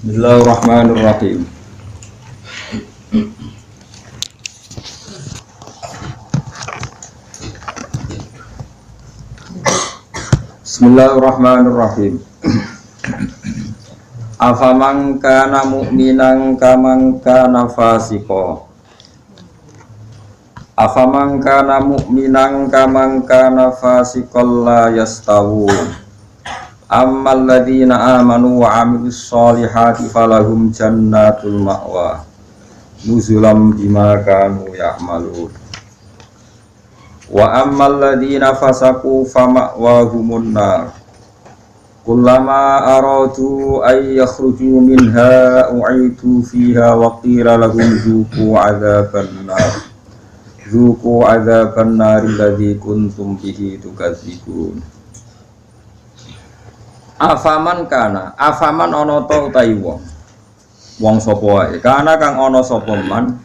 Bismillahirrahmanirrahim. Bismillahirrahmanirrahim. Afaman kana mu'minan kaman kana fasiqo. Afaman kana mu'minan kaman kana fasiqal la yastawun. Ammal ladzina amanu wa 'amilus sholihati falahum jannatul ma'wa nuzulam bima kanu ya'malun. Wa ammal ladzina fasaqu fama'wahumun nar. Kullama aradu ay yakhruju minha u'idu fiha wa qila lahum dzuqu 'adzaban nar. Dzuqu 'adzaban nar alladzi kuntum bihi tukadzibun. Afaman kana, afaman ana ta utahi wong sapa wae kana kang ana sapa man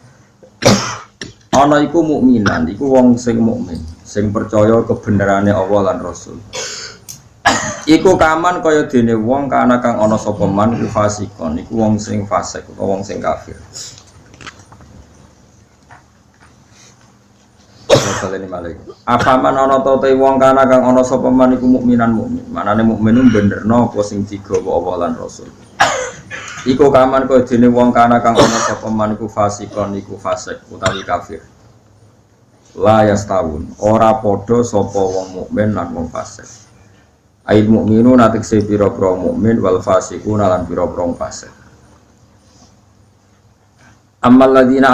ana iku mukminan, iku wong sing mukmin, sing percaya kebenerane Allah lan Rasul. Iku kaman kaya dene wong kana kang ana sapa man iku fasikon, iku wong sing fasik utawa wong sing kafir. Afaman ana ta te wong kana kang ana sapa man iku mukminan mukmin. Manane mukmin benerno apa sing digawa Allah lan Rasul. Iku kaman kaya dene wong kana kang ana sapa man iku fasikon, iku fasik utawi kafir. La yastawun, ora padha sapa wong mukmin lan wong fasik. Ail mukminun atekse pira-pira mukmin wal fasiqun lan pira-pira fasik. Ammal ladzina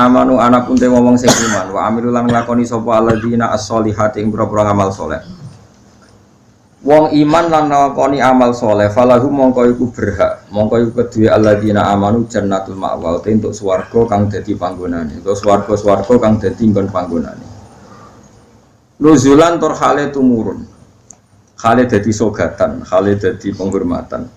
amanu anapun te wong sing iman wa amilul lan nglakoni sapa alladzina as-solihati ing pira-pira amal saleh. Wong iman lan nglakoni amal saleh falahum mongko iku berhak, mongko iku kedue alladzina amanu jannatul ma'wa te entuk swarga kang dadi panggonane, utawa swarga-swarga kang dadi nggon panggonane. Nuzulan tur hale tumurun. Hale dadi sogatan, hale dadi penghormatan.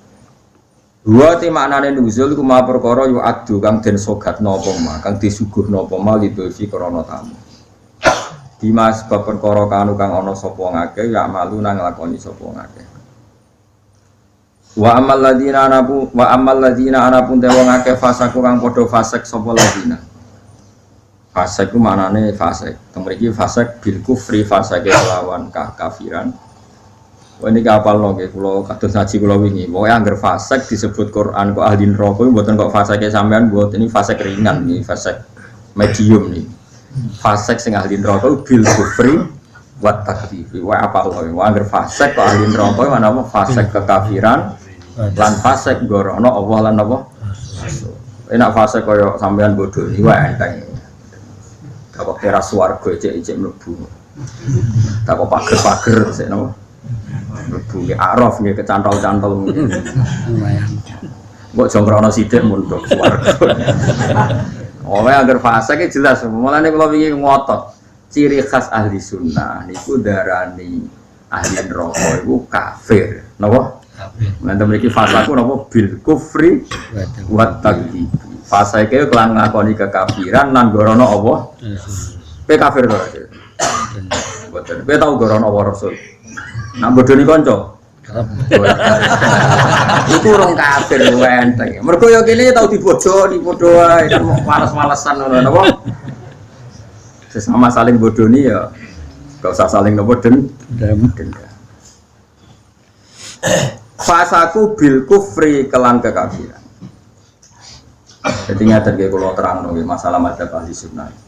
Dua ti maknane nuzul iku ma perkara yu adu kang den sogatno apa ma, kang disuguhno apa ma lidulfi krana tamu. Dimas sebab perkara kanu kang ana sapa ngake ya malu nang lakoni sapa ngake. Wa amal ladzina anapun te wong akeh fasaku kang padha fasik sapa ladzina. Fasik ku maknane fasik. Teng mriki fasik bil kufri fasake lawan kafiran. Ini kapal loh, kalau kados ngaji kalau wingi, pokoknya angger fasek disebut Quran kok ahli neraka, buatan kok fasek sampean buat ini fasek ringan nih, fasek medium nih, fasek sing ahli neraka bil kufri wat takdzib, wah apa loh, angger fasek kok ahli neraka, mana mau fasek kekafiran, lan fasek gorono Allah lan apa, enak fasek koyo sampean bodoh, ini wah enteng, tak kok teras warga ejek mlebu, tak kok pager sih nopo. Bunyi araf nggih kecantol-cantol. Lumayan. Mbok jongkrono sithik mundhak swarga. Oleh agar fase ki jelas, mulane kula wingi ngotot. Ciri khas ahli sunnah niku darani ahli neraka iku kafir. Napa? Kafir. Nanti mriki fasaku napa bil kufri wa takdzib. Fase ki kelan ngakoni kekafiran lan gorono apa? Pe kafir to. Mboten. Pe tau gorono apa Rasul? Nak bodoni kanca. Iku urung kafir enteng. Mergo ya kene tau dibodoni padha wae kan males-malesan ngono napa. Sesama saling bodoni ya enggak usah saling napa dendam. Fasaku bil kufri kelan kekafiran. Jadi ngaten nggih kula terangno masalah madzhab ahli sunnah.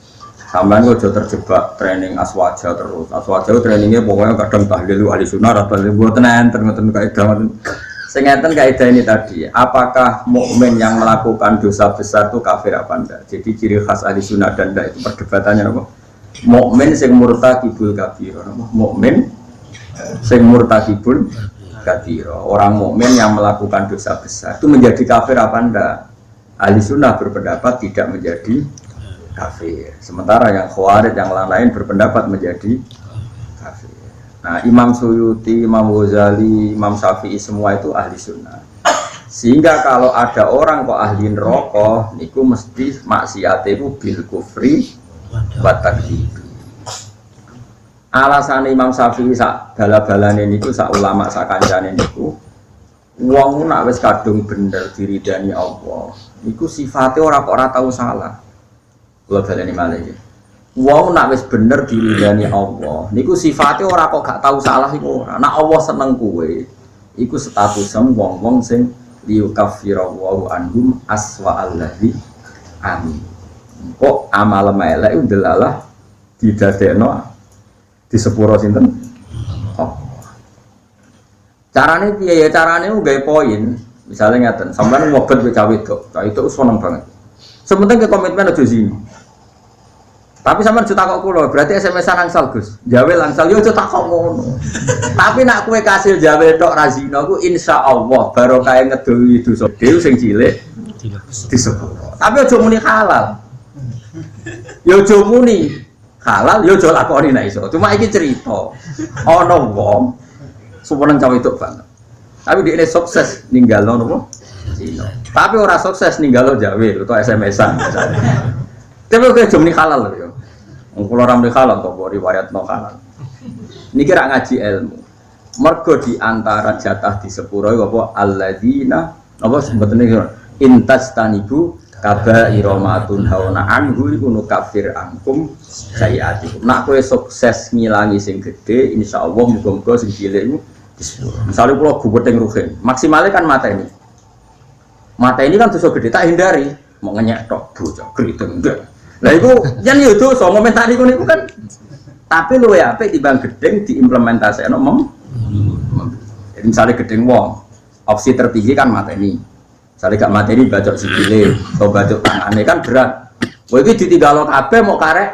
Sampeyan kok aja terjebak training aswaja terus. Aswaja trainingnya pokoknya kadang tahlil ahli sunnah atau mboten enten ngoten kaidah. Sing enten kaidah ini tadi, apakah mukmin yang melakukan dosa besar itu kafir apa enggak? Jadi ciri khas ahli sunnah dan enggak itu perdebatannya apa? Mukmin sing murtakibul kabir, mukmin sing murtakibul kabir. Orang mukmin yang melakukan dosa besar itu menjadi kafir apa enggak? Ahli sunnah berpendapat tidak menjadi kafir. Sementara yang khawarij yang lain berpendapat menjadi kafir. Nah, Imam Suyuti, Imam Ghazali, Imam Syafi'i semua itu ahli sunnah. Sehingga kalau ada orang kok ahli neraka, niku mesti maksiate itu bil kufri wa takdzib. Alasan Imam Syafi'i sak bala-balane niku sak ulama sak kancane niku Wong nak wis kadung bener diridani Allah. Iku sifatnya ora kok ora tau salah. Kula baleni malih iki. Wong nak wis bener diridani Allah, niku sifatnya ora kok gak tau salah iku ora. Nak Allah seneng kowe, iku statusem wong-wong sing liyukaffirallahu anhum aswa allazi amin. Kok amal elek iku delalah didadekno di sepuro sinten? Oh. Carane piye ya? Carane gawe poin. Misalnya ngeten, sampeyan ngobet wek cawe wedok, itu seneng banget. Sementing ke komitmen aja zina. Tapi sampean juta kok kula, berarti SMS-an angsal Gus. Jawe langsal yo aja takok ngono. Tapi nak kowe kasil jawe tok ra zina ku insyaallah barokah ngedohi dosa dhewe sing cilik disepuro. Tapi aja muni halal. Yo aja muni halal, yo aja lakoni nek iso. Cuma iki cerita. Ana wong suweneng cawe wedok banget. Tapi dia sukses ninggalno napa? Zina. Tapi ora sukses ninggalno jawe utawa SMS-an misalnya. Tapi kok aja muni halal lho yo. Kula ora muni halal kok riwayatno halal. Niki ra ngaji ilmu. Mergo di antara jatah di sepuro apa alladzina apa sebetulnya intastanibu kaba'ira ma tunhauna anhu iku nukafir ankum sayiatikum. Nak kowe sukses ngilangi sing gedhe insyaallah muga-muga sing cilik iku disepuro. Misale kula gubeteng ruhin, maksimale kan mateni. Mateni kan dosa gedhe tak hindari, mau ngenyek tok bocah griteng enggak. Lah iku yen yo dosa ngomentari niku kan. Tapi luwe apik timbang gedeng diimplementasekno Jadi misalnya gedeng wong, opsi tertinggi kan mateni. Misalnya gak mateni bacok sikile atau bacok tangane kan berat. Kowe iki ditinggalo kabeh mau karek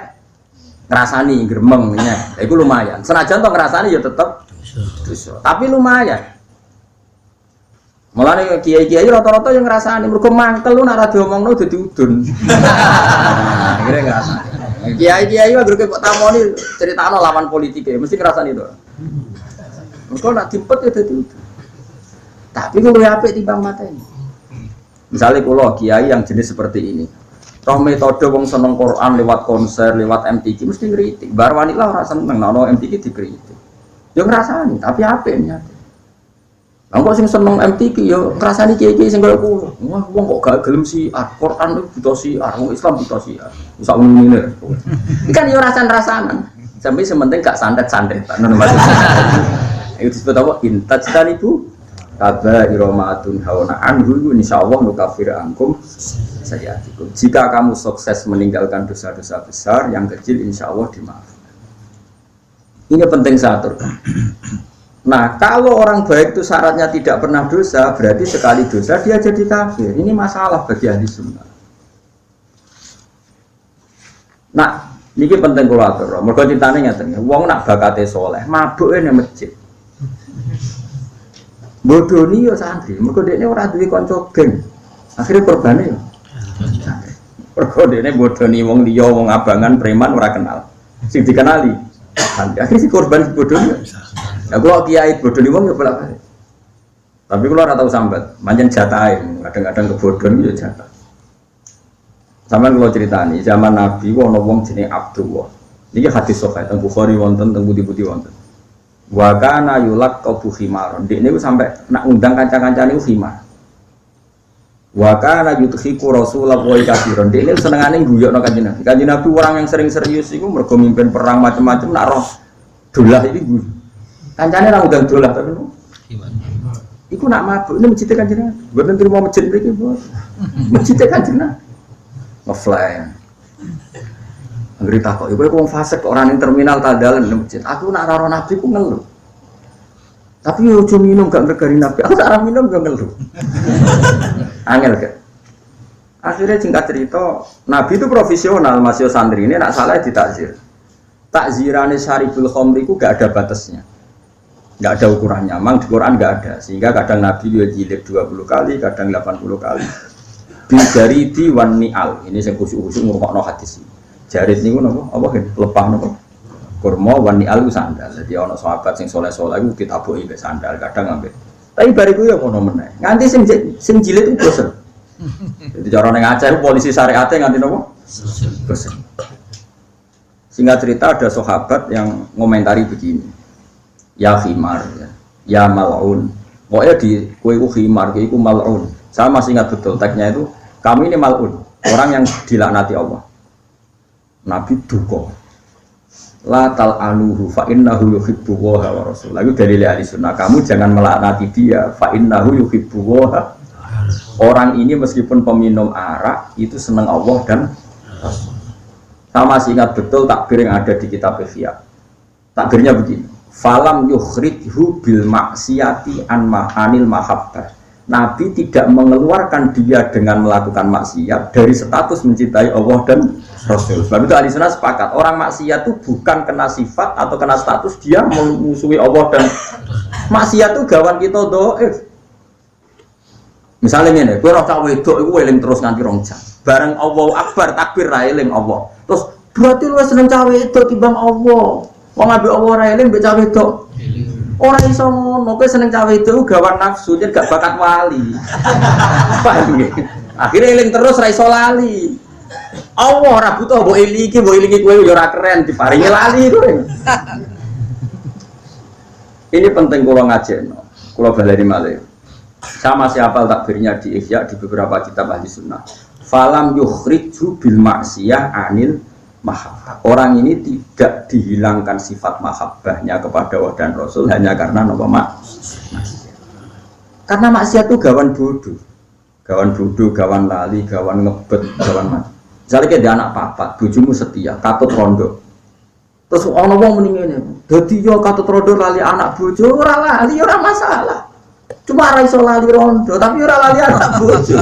ngrasani gremeng nya. Iku lumayan. Senajan to ngrasani ya tetep dosa. Tapi lumayan. Mulane kiai-kiai rata-rata yang ngrasani mergo mangkel lu nek ora diomongno dadi udun. Akhire ngrasani. Kiai-kiai wae kok tamoni critakno lawan politik mesti ngrasani to. Mergo nek dipet ya dadi udun. Tapi kuwi apik timbang mateni. Misalnya kula kiai yang jenis seperti ini. Toh metode wong seneng Quran lewat konser, lewat MTQ mesti ngritik. Bar wanita ora seneng ono MTQ dikritik. Yo ngrasani, tapi apik niate. Lah kok sing seneng MTQ yo ngrasani kiai-kiai sing kaya kula. Wah, wong kok gak gelem Quran itu buta siar, wong Islam buta siar. Iso ngene. Kan yo rasan-rasanan. Sampai sementing gak santet-santet. Ngono maksudnya. Itu disebut apa? Intajtan itu kaba'ira ma tunhauna anhu insyaallah nukafir ankum sayiatikum. Jika kamu sukses meninggalkan dosa-dosa besar, yang kecil insyaallah dimaafkan. Ini penting saya aturkan. Nah, kalau orang baik itu syaratnya tidak pernah dosa, berarti sekali dosa dia jadi kafir. Ini masalah bagi ahli sunnah. Nah, ini penting kalau atur. Mereka ceritanya ngeten, wong nak bakate soleh, mabuk nang masjid. Bodoni yo santri, mergo dekne ora duwe kanca geng. Akhire korbane yo. Mergo dekne bodoni wong liya, wong abangan, preman ora kenal. Sing dikenali santri. Akhire si korban bodoni. Ya kula kiai bodoni wong yo bolak-balik. Tapi kula ora tau sambat, pancen jatahe, kadang-kadang kebodhon yo jatah. Sampeyan kula critani, zaman Nabi ana wong jenenge Abdullah. Niki hadis sahih teng Bukhari wonten, teng budi-budi wonten. Wa kana yulaqabu khimaron. Dik niku sampai nak undang kanca-kancane niku khimar. Wa kana yudkhiku Rasulullah wa katsiron. Dik niku senengane guyokno Kanjeng Nabi. Kanjeng Nabi orang yang sering serius iku mergo mimpin perang macam-macam nak roh dolah iki guyu. Kancane ra undang dolah tapi khimar. Iku nak mabuk ini masjid Kanjeng Nabi. Mboten trimo masjid mriki, Bos. Masjid Kanjeng Nabi. Ngefly. Ngeri takok, ibu aku fasik orang yang terminal tadalan di masjid. Aku nak raro Nabi ku ngeluh. Tapi yo cuma minum gak bergari Nabi. Aku tak minum gak ngeluh. Angel kan. Akhirnya singkat cerita, Nabi itu profesional, masih santri ini nak salah ditakzir. Takzirannya syaribul khomri ku gak ada batasnya. Gak ada ukurannya. Memang di Quran gak ada. Sehingga kadang Nabi dia jilid 20 kali, kadang 80 kali. Bijaridi wan ni'al. Ini saya khusus-khusus ngurukno hadis ini. Jarit niku napa? Apa kan? Lepah napa? Kurma wani alu sandal. Jadi ana sahabat sing saleh-saleh iku ditabuki mbek sandal, kadang ambek. Tapi bariku ya ngono meneh. Nganti sing jilid itu bosen. Jadi cara ning Aceh polisi syariate nganti napa? Bosen. Singkat cerita ada sahabat yang ngomentari begini. Ya khimar ya. Ya mal'un. Pokoknya di kue ku khimar, kue ku mal'un. Saya masih ingat betul teksnya itu, kami ini mal'un, orang yang dilaknati Allah. Nabi duka. La tal'anuhu fa innahu yuhibbu wa rasul. Lalu dari ahli sunnah, kamu jangan melaknati dia fa innahu yuhibbu wa. Orang ini meskipun peminum arak itu senang Allah dan Rasul. Saya masih ingat betul takbir yang ada di kitab Ihya. Takbirnya begini. Falam yukhrijhu bil maksiati anil mahabbah. Nabi tidak mengeluarkan dia dengan melakukan maksiat dari status mencintai Allah dan Rasul. Sebab itu ahli sunnah sepakat orang maksiat itu bukan kena sifat atau kena status dia memusuhi Allah dan maksiat itu gawan kita doif. Misalnya ini, gue roh cawe itu eling terus nganti rong jam. Bareng Allahu Akbar takbir ra eling Allah. Terus berarti lu seneng cawe itu timbang Allah. Wong ambek Allah ra eling mbek cawe itu. Ora iso ngono, kowe seneng cawe itu gawan nafsu, jadi gak bakat wali. Paham nggih? Akhire eling terus ra iso lali. Allah ora butuh mbok elingi kowe yo ora keren diparingi lali kowe. Ini penting kula ngajekno. Kula baleni malih. Saya masih hafal takbirnya di Ihya di beberapa kitab ahli sunnah. Falam yukhrijhu bil maksiyah anil mahabbah. Orang ini tidak dihilangkan sifat mahabbahnya kepada Allah dan Rasul hanya karena nama maksiat. Karena maksiat itu gawan bodoh, gawan lali, gawan ngebet, gawan mati. Misalnya kayak dia anak papat, bojomu setia, katut rondo. Terus orang wong mending ini, dadi yo katut rondo lali anak bojo, ora lali ora masalah. Cuma ora iso lali rondo, tapi ora lali anak bojo.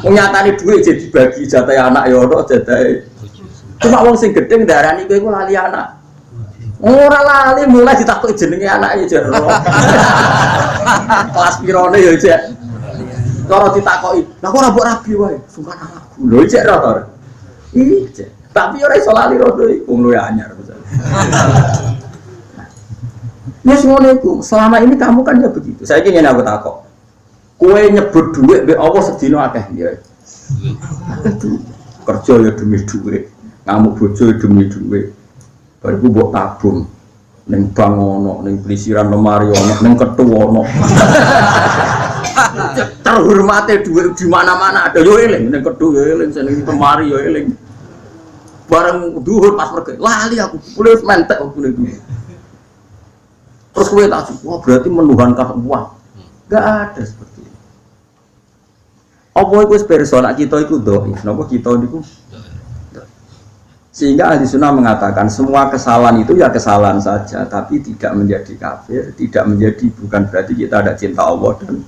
Nyatane duit jadi bagi jatah anak ya ono jatah. Cuma wong sing gedhe ndarani kowe iku lali anak. Ora lali mulai ditakoki jenenge anake jero. Kelas pirone ya cek. Cara ditakoki, "Lah kok ora mbok rabi wae?" Sungkan anakku. Lho cek ra to. Iki. Tapi ora iso lali rondo iku luwe anyar misale. Ya semuanya itu, selama ini kamu kan ya begitu. Saya ingin aku takok. Kue nyebut duit, be Allah sedino akeh dia. Kerja ya demi duit, ngamuk bojo ya demi duit. Baru buat tabung, neng bank ono, neng pelisiran lemari ono, neng ketu ono. Terhormatnya duit di mana-mana ada. Yo eling, neng ketu yo eling, neng lemari yo eling. Bareng duhur pas pergi, lali aku, boleh mentek aku nih. Terus gue tak cukup, wah berarti menuhankan uang. Gak ada seperti itu. Apa itu personal kita itu doa, kenapa kita itu? Sehingga ahli sunnah mengatakan semua kesalahan itu ya kesalahan saja, tapi tidak menjadi kafir, tidak menjadi bukan berarti kita ada cinta Allah dan.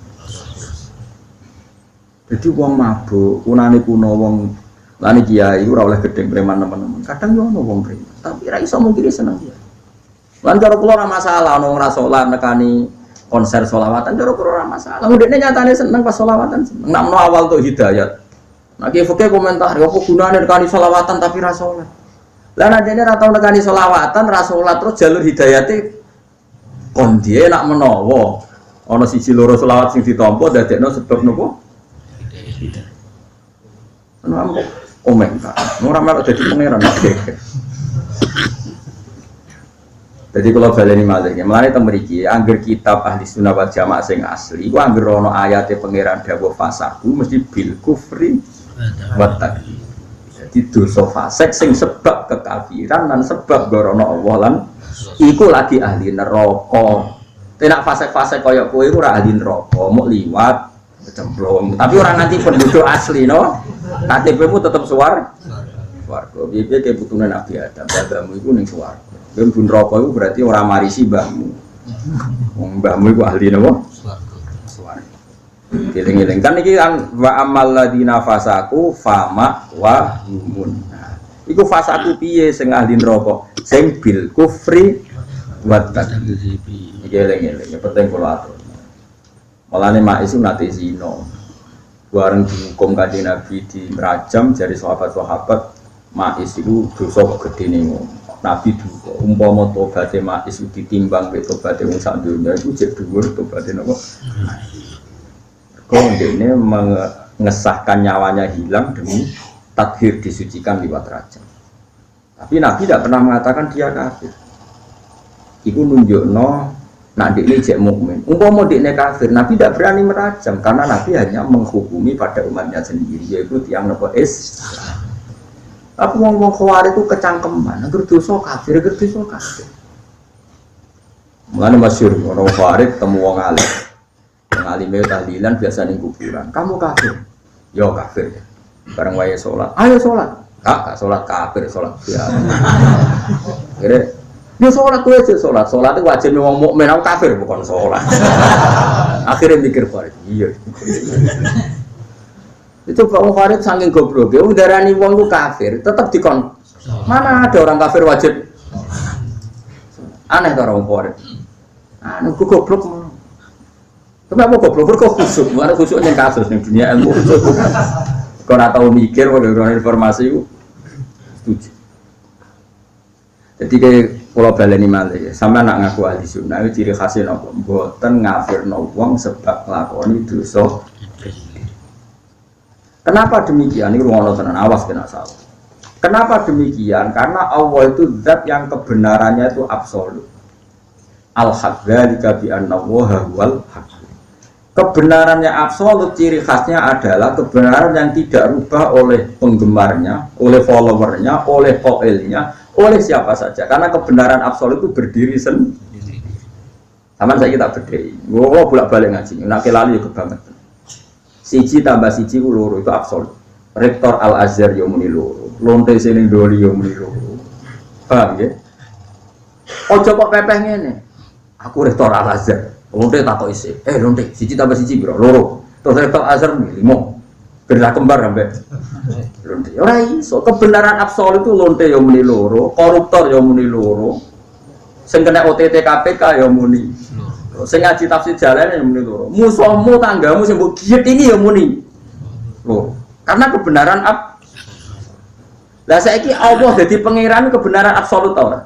Jadi uang mabuk, kunane kuno uang lani kiai, ora oleh gedeng preman teman-teman. Kadang yo ono wong preman, tapi ra iso mungkin seneng dia. Lan cara kula ora masalah ono ora salat nekani konser selawatan cara kula ora masalah. Ndekne nyatane seneng pas selawatan seneng. Nek awal tuh hidayat. Nek fikih komentar, apa gunane nekani selawatan tapi ra salat. Lah nek dene ra tau nekani selawatan ra salat terus jalur hidayate kon die nak menawa ana siji loro selawat sing ditampa dadekno sebab nopo? Hidayah. Ono komentar. Ora melok dadi pangeran. Jadi kalau baleni malih, mulane teng mriki angger kitab ahli sunnah wal jamaah sing asli, iku angger ana ayate pangeran dawuh fasaku mesti bil kufri wa takdzib. Jadi dosa fasik sing sebab kekafiran dan sebab gorono Allah lan iku lagi ahli neraka. Tenak fasik-fasik kaya kowe iku ora ahli neraka, mok liwat kecemplung. Tapi orang nanti penduduk asli no, KTP-mu tetap swarga. Piye ke putune Nabi Adam, bapakmu iku ning swarga. Bun rokok itu berarti orang marisi mbahmu. Mbahmu itu ahli napa? Swarga. Giling-giling kan iki kan wa amal ladina fasaku fama wa humun. Iku fasaku piye sing ahli neraka? Sing bil kufri wa takdzib. Giling-giling penting kula atur. Malane mak isu nate zina. Bareng dihukum kanjeng Nabi di rajam dari sahabat-sahabat mak isu dosa gedene ngono. Nabi juga umpama tobaté ma'is ditimbang mek tobaté wong sak donya iku jek dhuwur tobaté napa. Kok dene mengesahkan nyawanya hilang demi tathir disucikan liwat rajam. Tapi Nabi tidak pernah mengatakan dia kafir. Iku nunjukno Nanti ini cek mukmin. Umpama dekne kafir, Nabi tidak berani merajam karena Nabi hanya menghukumi pada umatnya sendiri, yaitu tiang nopo Islam. Aku ngomong Khawarij itu kecangkeman, agar dosa kafir, agar dosa kafir. Mulane masyhur orang Khawarij temu wong alim. Wong alim tahlilan biasa ning kuburan. Kamu kafir. Yo kafir. Bareng wae salat. Ayo salat. Kak, salat kafir, salat biasa. Akhirnya dia sholat tuh aja sholat itu wajib wong mukmin, aku kafir bukan sholat. Akhirnya mikir Farid, iya. Itu kalau Farid saking goblok, ya udarani wong itu kafir, tetap dikon. Mana ada orang kafir wajib? Aneh tuh orang Farid. Aneh, aku goblok. Kenapa goblok? Kok khusuk? Mana khusuk yang kasus nih dunia ilmu khusuk? Kau nak tahu mikir, kalau informasi itu setuju. Jadi kayak kalau baleni malih, sama nak ngaku ahli sunnah itu ciri khasnya nopo, boten ngafirno wong sebab lakoni dosa. Kenapa demikian? Ini ruang tenan awas kena salah. Kenapa demikian? Karena Allah itu zat yang kebenarannya itu absolut. Al-haq dzalika bi anna Allaha huwal haq. Kebenarannya absolut, ciri khasnya adalah kebenaran yang tidak rubah oleh penggemarnya, oleh followernya, oleh qailnya, oleh siapa saja. Karena kebenaran absolut itu berdiri sendiri. Sama saya kita berdiri. Gua bolak-balik ngaji. Nak kelali juga banget. Siji tambah siji loro itu absolut. Rektor Al Azhar yo muni loro. Lonte Sening Doli yo muni loro. Paham ya? Ojo kok pepeh ngene. Aku rektor Al Azhar. Lonte takok isi. Lonte siji tambah siji biro loro. Terus rektor Al Azhar muni 5. Beda kembar sampai lonte. Ora iso, kebenaran absolut itu lonte yo muni loro, koruptor yo muni loro. Sing kena OTT KPK yo muni. Sing ngaji tafsir jalan yo muni loro. Musuhmu tanggamu sing mbok giet ini yo muni loro. Karena kebenaran lah saiki Allah dadi pangeran kebenaran absolut ta ora?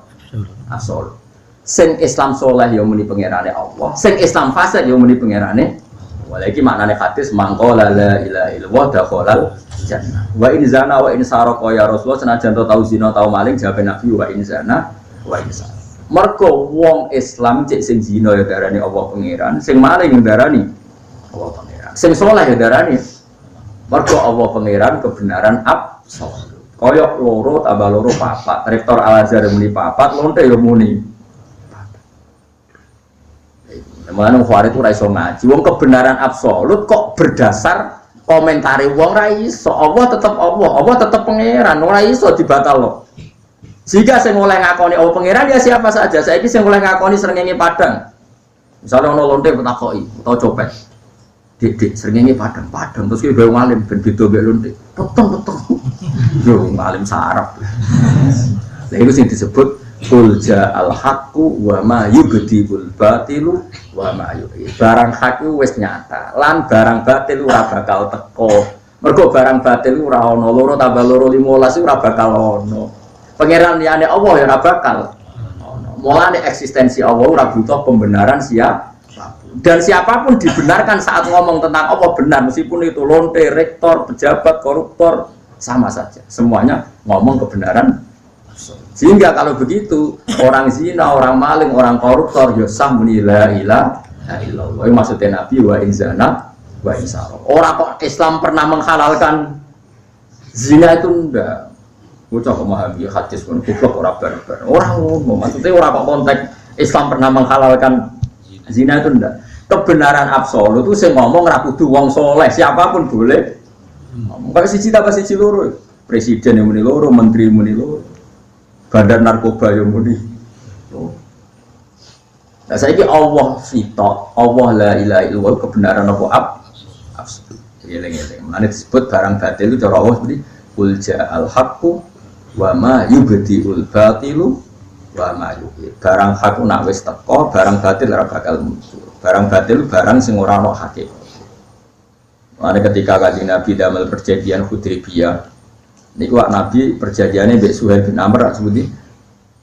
Absolut. Sing Islam soleh yo muni pangerane Allah. Sing Islam fasik yo muni pangerane. Walaki maknane hadis mangqala la ilaha illallah dakhalal jannah. Wa in zana wa in sarqa ya Rasulullah senajan tau zina tau maling jawabe Nabi wa in zana wa in sarqa. Mergo wong Islam cek sing zina ya darani Allah pangeran, sing maling ya darani Allah pangeran. Sing saleh ya darani mergo Allah pangeran kebenaran absolut. Kaya loro tambah loro papat. Rektor Al Azhar muni papat, lonte ya muni. Mulane Khawarij itu ra iso ngaji. Wong kebenaran absolut kok berdasar komentari wong ra iso. Allah tetep Allah, Allah tetep pangeran, ora iso dibatalno. Jika sing oleh ngakoni Allah pangeran ya siapa saja. Saiki sing oleh ngakoni srengenge Padang. Misalnya ono lonte petakoki utawa copet. Dik srengenge Padang terus ki gawe ngalim ben beda mbek lonte. Peteng. Yo ngalim sarap. Lha iku sing disebut Qul ja'al haqqu wa ma yubdibul batilu wa ma yu'id. Barang hak wis nyata, lan barang batil ora bakal teko. Mergo barang batil ora ana, loro tambah loro 15 ora bakal ana. Pangeran liyane Allah ya ora bakal ana. Mulane eksistensi Allah ora butuh pembenaran siapapun. Dan siapapun dibenarkan saat ngomong tentang Allah benar, meskipun itu lonte, rektor, pejabat, koruptor, sama saja. Semuanya ngomong kebenaran. Sehingga kalau begitu orang zina, orang maling, orang koruptor ya sah muni la ilaha illallah. Maksudnya Nabi wa in zana wa in sarqa. Orang kok Islam pernah menghalalkan zina itu enggak. Bocah memahami hadis pun goblok ora barbar. Orang ngomong maksudnya orang kok konteks Islam pernah menghalalkan zina itu enggak. Kebenaran absolut itu sing ngomong ra kudu wong saleh, siapapun boleh. Kayak siji tambah siji loro. Presiden yang muni loro, menteri muni loro. Badan narkoba yang muni. Nah saya ini Allah sitok, Allah la ilaha illallah kebenaran apa absolut. Geleng-geleng. Mana disebut barang batil itu cara Allah seperti qul ja'al haqqu wa ma yubdiul batilu wa ma yu'id. Barang hak nak wis teko, barang batil ora bakal muncul. Barang batil barang sing ora ono hakikat. Mana ketika Kanjeng Nabi damel perjanjian Hudaybiyah niku Nabi perjanjiannya mbek Suhail bin Amr sebuti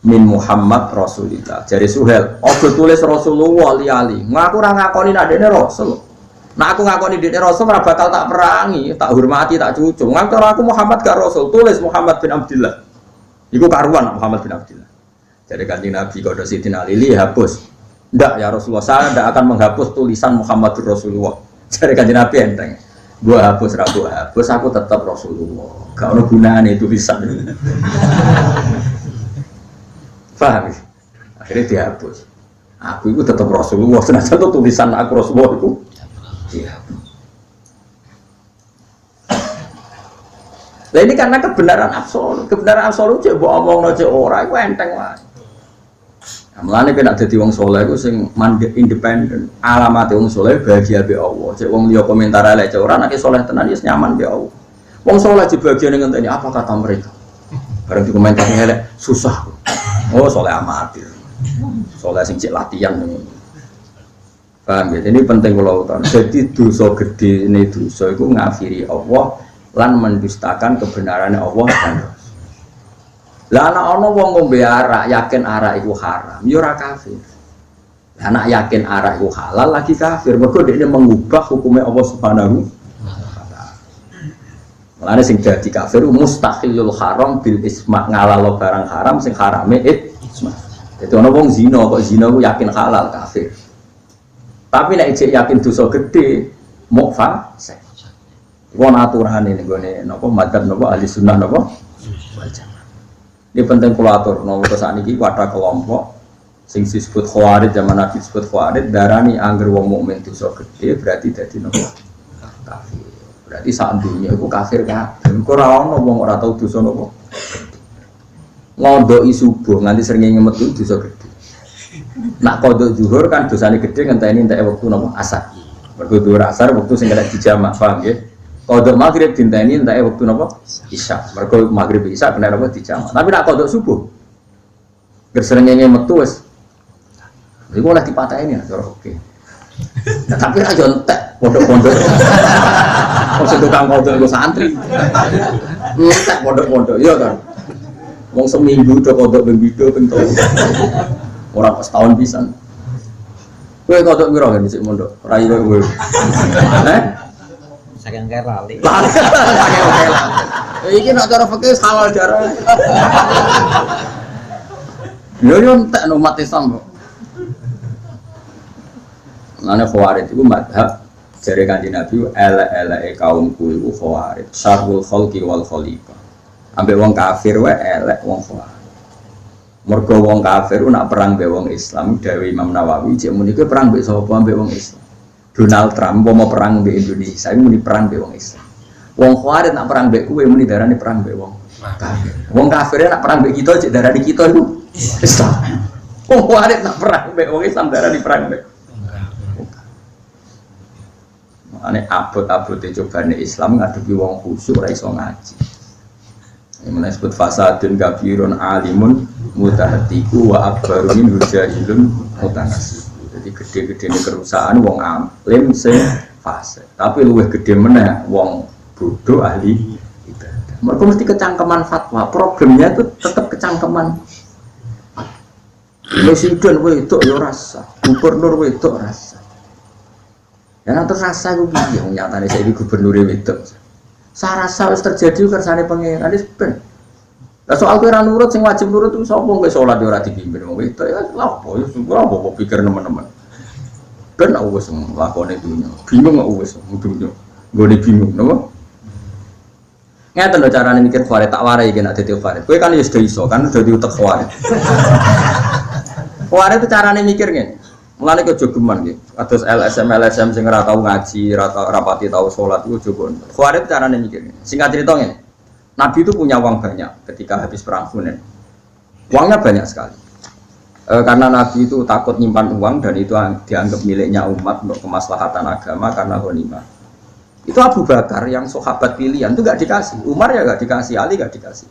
min Muhammad Rasulillah. Jadi Suhail, ojo tulis Rasulullah ali-ali. Ngaku ora ngakoni nek dene Rasul. Nek aku ngakoni dene Rasul ora bakal tak perangi, tak hormati, tak cucung. Ngaku aku Muhammad gak Rasul, tulis Muhammad bin Abdullah. Iku karuan Muhammad bin Abdullah. Jadi Kanjeng Nabi kode Sidin Ali hapus Ndak ya Rasulullah, saya ndak akan menghapus tulisan Muhammadur Rasulullah. Jadi Kanjeng Nabi enteng. Gua hapus aku tetap Rasulullah. Gak ono gunane tulisan. Paham? Akhirnya dihapus. Aku itu tetap Rasulullah. Senajan itu tulisan aku Rasulullah itu. Iya. Nah ini karena kebenaran absolut cek mbok omongno cek ora iku enteng wae. Mulane nek dadi wong saleh iku sing mandek independen. Alamate wong saleh bahagia be Allah. Cek wong liya komentar elek cek ora nek saleh tenan wis nyaman be Allah. Wong saleh dibagian ngenteni apa kata mereka. Bareng dikomentar elek susah. Oh saleh amatir. Saleh sing cek latihan ngono. Paham ya? Ini penting kula utama. Jadi dosa gede ini dosa iku ngafiri Allah lan mendustakan kebenaran Allah dan Rasul. Lah anak ana wong ngombe arak yakin arak iku haram, ya ora kafir. Anak yakin arak iku halal lagi kafir, mergo dhekne mengubah hukumnya Allah Subhanahu wa taala. Mulane sing dadi kafir mustahilul haram bil isma ngalalo barang haram sing harame isma. Dadi ana wong zina kok zina ku yakin halal kafir. Tapi nek ijek yakin dosa gede mukfa sek. Wong aturane ning gone napa madzhab napa ahli sunnah napa wal jamaah. Ini penting kula atur nomor sakniki wadah kelompok sing disebut khawarij zaman Nabi disebut khawarij darani angger wong mukmin dosa gede berarti dadi napa kafir. Berarti sak dunya iku kafir kabeh. Ora ana wong ora tau dosa napa. Ngondoki subuh nganti srengenge metu dosa gede. Nak kodok zuhur kan dosane gede ngenteni entek wektu napa asar. Mergo zuhur asar wektu sing kena dijamak, paham nggih? Kodok maghrib dinteni entek wektu napa? Isya. Mergo maghrib isya kena napa dijamak. Tapi nak kodok subuh gersrengenge metu wis iku oleh dipateni ya, oke. Nah, tapi ra yo entek pondok-pondok. Kok tukang kodok iku santri. Entek pondok-pondok iya kan. Wong seminggu do kodok ping 2 ping 3. Orang pas tahun pisan. Kowe kodok piro kan dhisik mondok? Ora iso kowe. Saking kaya lali. Saking kaya. Iki nek cara fikih halal darah. Yo entek no umat Islam kok. Nane khawarij iku madhab jare Kanjeng Nabi elek-eleke kaumku iku khawarij. Syarrul khalqi wal khaliqah. Ambek wong kafir wae elek wong khawarij. Mergo wong kafir nak perang mbek wong Islam dawuh Imam Nawawi cek muni ku perang mbek sapa mbek wong Islam. Donald Trump mau perang mbek Indonesia muni perang mbek wong Islam. Wong khawarij nak perang mbek kowe muni darane perang mbek wong kafir. Wong kafir nak perang mbek kita cek darane kita iku Islam. Wong khawarij nak perang mbek wong Islam darane perang mbek. Ane abot-abote cobane Islam ngadepi wong khusyuk ora iso ngaji. Yang disebut fasadun kabirun alimun mutahatiku wa akbaru min hujahilun mutanasib. Jadi gede-gede kerusakan wong alim sing fasik. Tapi luwih gede meneh wong bodoh ahli ibadah. Mereka mesti kecangkeman fatwa. Problemnya itu tetap kecangkeman. Presiden wedok ya rasa, gubernur wedok rasa. Ya nanti rasa gue piye wong nyatane saiki gubernur wedok. Sarasa wis terjadi kersane pangeran wis ben. Lah soal kowe ora nurut sing wajib nurut ku sapa kowe salat ora dipimpin wong wedok ya lha apa ya ora pikir teman-teman. Ben aku wis nglakoni dunya. Bingung aku wis dunya. Nggone bingung napa? Ngeten lho carane mikir khawarij tak warai iki nek dadi khawarij. Kowe kan ya wis iso kan dadi utek khawarij. Khawarij itu carane mikir ngene. Mulane kok jogeman nggih. Kados LSM sing ora tau ngaji, ora rapati tau salat iku jogo. Khawarij carane mikir. Singkat cerita ngene. Nabi itu punya uang banyak ketika habis perang Hunain. Uangnya banyak sekali. Karena Nabi itu takut nyimpan uang dan itu dianggap miliknya umat untuk kemaslahatan agama karena ghanimah. Itu Abu Bakar yang sahabat pilihan itu gak dikasih. Umar ya gak dikasih, Ali gak dikasih.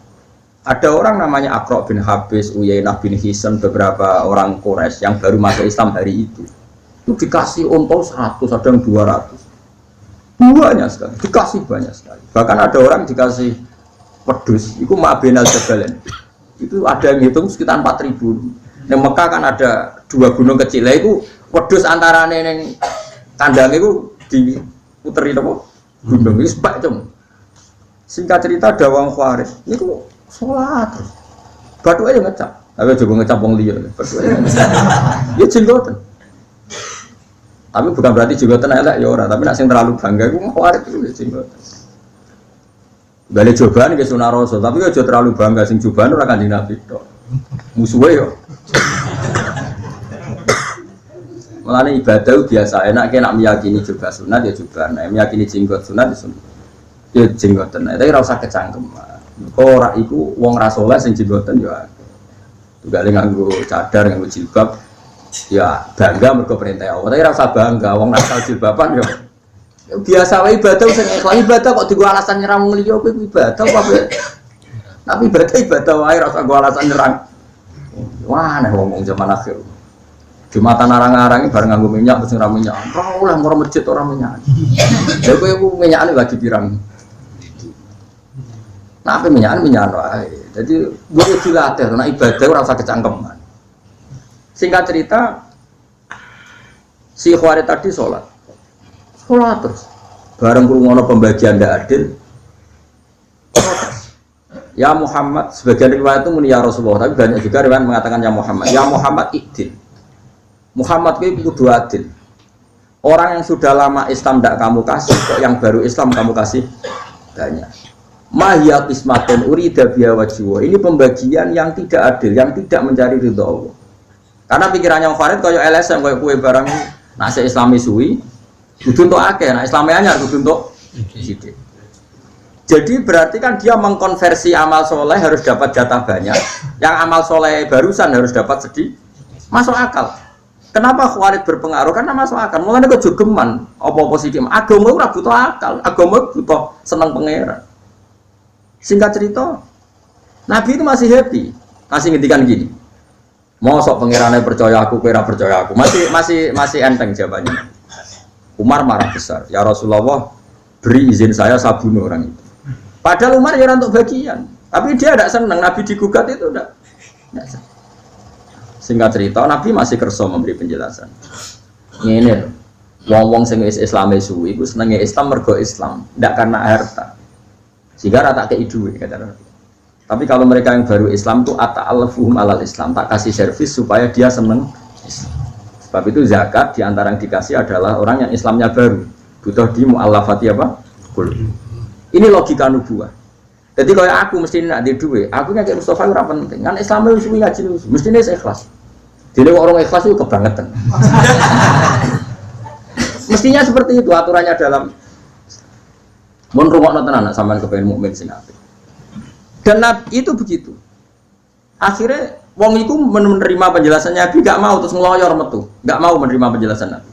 Ada orang namanya Aqra bin Habis, Uyainah bin Hisam, beberapa orang Quraisy yang baru masuk Islam hari itu dikasih unta 100, ada yang 200. Banyak sekali, dikasih banyak sekali. Bahkan ada orang dikasih wedhus, itu ma'benal jabalain. Itu ada yang hitung sekitar 4.000. Di Mekah kan ada 2 gunung kecil, itu wedhus antara neng kandang itu diputeri apa? Gunung itu sebak cum. Singkat cerita ada wong Khawarij, itu sholat terus. Batu aja ngecap, tapi coba ngecap wong liya. Batu aja. Ya jenggoten. Tapi bukan berarti jenggotan elek ya ora, tapi nek sing terlalu bangga iku Khawarij itu jenggotan. Balik cobaan ke sunah rasul, tapi aja terlalu bangga sing cobaan ora Kanjeng Nabi tok. Musuhe yo. Mulane ibadah biasa enak nak meyakini juga sunat ya juga, nek meyakini jenggot sunat ya sunat. Ya jenggotan, tapi ora usah kecangkeman. Kok ora iku wong ra saleh sing jenggotan ya. Tugale nganggo cadar, nganggo jilbab. Ya bangga mergo perintah Allah. Tapi ora usah bangga wong asal jilbaban ya. Biasa wae ibadah sing ikhlas ibadah kok digo alasan nyerang wong liya kuwi ibadah apa. Tapi ibadah wae ora usah go alasan nyerang. Wah, nek wong zaman akhir. Jumatan arang-arang bareng nganggo minyak terus ora minyak. Ora oleh ngoro masjid ora minyak. Lha kowe ku minyakane lagi pirang. Nah, apa minyak wae. Jadi gue dilatih karena ibadah ora usah kecangkeman. Singkat cerita si Khawarij tadi sholat terus bareng krungono pembagian ndak adil. Ya Muhammad, sebagian riwayat itu muni ya Rasulullah, tapi banyak juga riwayat mengatakan ya Muhammad. Ya Muhammad idil. Muhammad itu kudu adil. Orang yang sudah lama Islam tidak kamu kasih, kok yang baru Islam kamu kasih banyak. Mahiyat ismatun urida biya wajwa. Ini pembagian yang tidak adil, yang tidak mencari ridha Allah. Karena pikirannya Khawarij kaya LSM, kaya kue barang nasi Islami suwi, kudu untuk akeh, nah Islami anyar kudu untuk sidik. Jadi berarti kan dia mengkonversi amal soleh harus dapat jatah banyak, yang amal soleh barusan harus dapat sedih. Masuk akal. Kenapa Khawarij berpengaruh? Karena masuk akal. Mulanya kok jogeman, apa-apa sidik. Agama ora butuh akal, agama butuh seneng pangeran. Singkat cerita, Nabi itu masih happy, masih ngendikan gini. Mosok pangerannya percaya aku, kira percaya aku. Masih enteng jawabannya. Umar marah besar. Ya Rasulullah, beri izin saya bunuh orang itu. Padahal Umar ya untuk bagian. Tapi dia tidak senang. Nabi digugat itu tidak. Singkat cerita, Nabi masih kerso memberi penjelasan. Ini, wong-wong sing Islame suwi, itu senengnya Islam mergo Islam, tidak karena harta. Sehingga rata kei duit kata Nabi. Tapi kalau mereka yang baru Islam tuh ata'alafuhum alal Islam, tak kasih servis supaya dia seneng Islam. Sebab itu zakat diantara yang dikasih adalah orang yang Islamnya baru, butuh di mu'allafati apa? Qulub. Ini logika nubuwah. Jadi kalau aku mesti nak di duit, aku kayak Mustafa ora penting. Kan Islamnya suwi ngaji mestinya ikhlas. Jadi orang ikhlas itu kebangetan. Mestinya seperti itu aturannya dalam mun rungokno tenan sampean kepengin mukmin sing apik. Dan itu begitu. Akhirnya wong itu menerima penjelasan Nabi, gak mau terus ngeloyor metu, gak mau menerima penjelasan Nabi.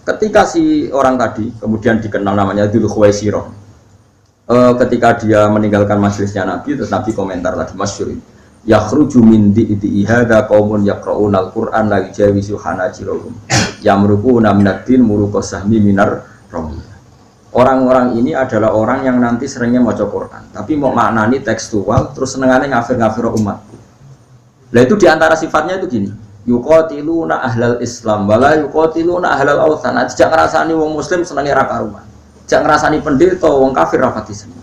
Ketika si orang tadi kemudian dikenal namanya Dzul Khuwaisirah, ketika dia meninggalkan majelisnya Nabi, terus Nabi komentar lagi masyhur, yakhruju min di'i hadza qaumun yaqra'unal Qur'an la yujawizu hanajirahum yamruquna minad-din muruqas sahmi minar ramiyah. Orang-orang ini adalah orang yang nanti seringnya maca Quran, tapi mau maknani tekstual, terus senengannya ngafir-ngafir umat. Nah itu diantara sifatnya itu gini, yuqatiluna ahlal Islam, wala yuqatiluna ahlal awthan. Jangan ngerasani wong Muslim senengnya rakaruman, jangan ngerasani pendeta wong kafir rapati seneng.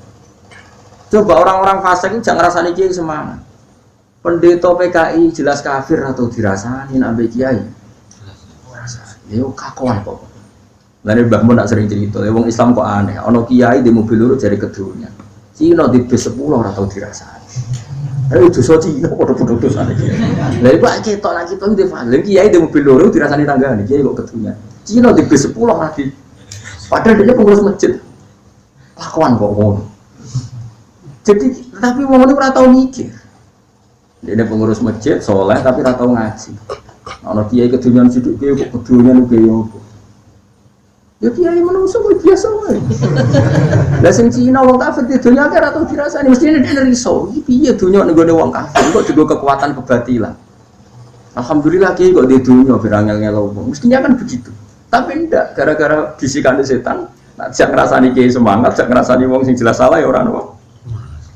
Coba orang-orang fasik itu jangan ngerasani kiai semangat. Pendeta PKI jelas kafir atau dirasani nabi kiai. Yo kakuan kok. Lalu Mbah Mun nak sering cerita, wong Islam kok aneh. Ono kiai di mobil lurus dari keduanya. Cina di bis 10 ora tau dirasani. Ayo dosa Cina padha-padha dosane kiai. Lah iku ketok lagi to di file kiai di mobil lurus dirasani tanggane kiai kok keduanya. Cina di bis 10 lagi. Padahal dia pengurus masjid. Lakuan kok ngono. Jadi tapi wong ora tau mikir. Dia pengurus masjid soleh tapi ora tau ngaji. Ono kiai keduanya sithik kiai kok keduanya kiai opo. Ya kiai menungso biasa wae. Lah sing Cina wong kafir di dunia akeh ora tau dirasani, mestine nek riso. Iki piye dunia nek gone wong kafir kok juga kekuatan kebatilan. Alhamdulillah kiai kok di dunia birangel-ngel wong. Mestinya kan begitu. Tapi ndak gara-gara bisikan setan, nak jak ngrasani kiai semangat, jak ngrasani wong sing jelas salah ya ora ono.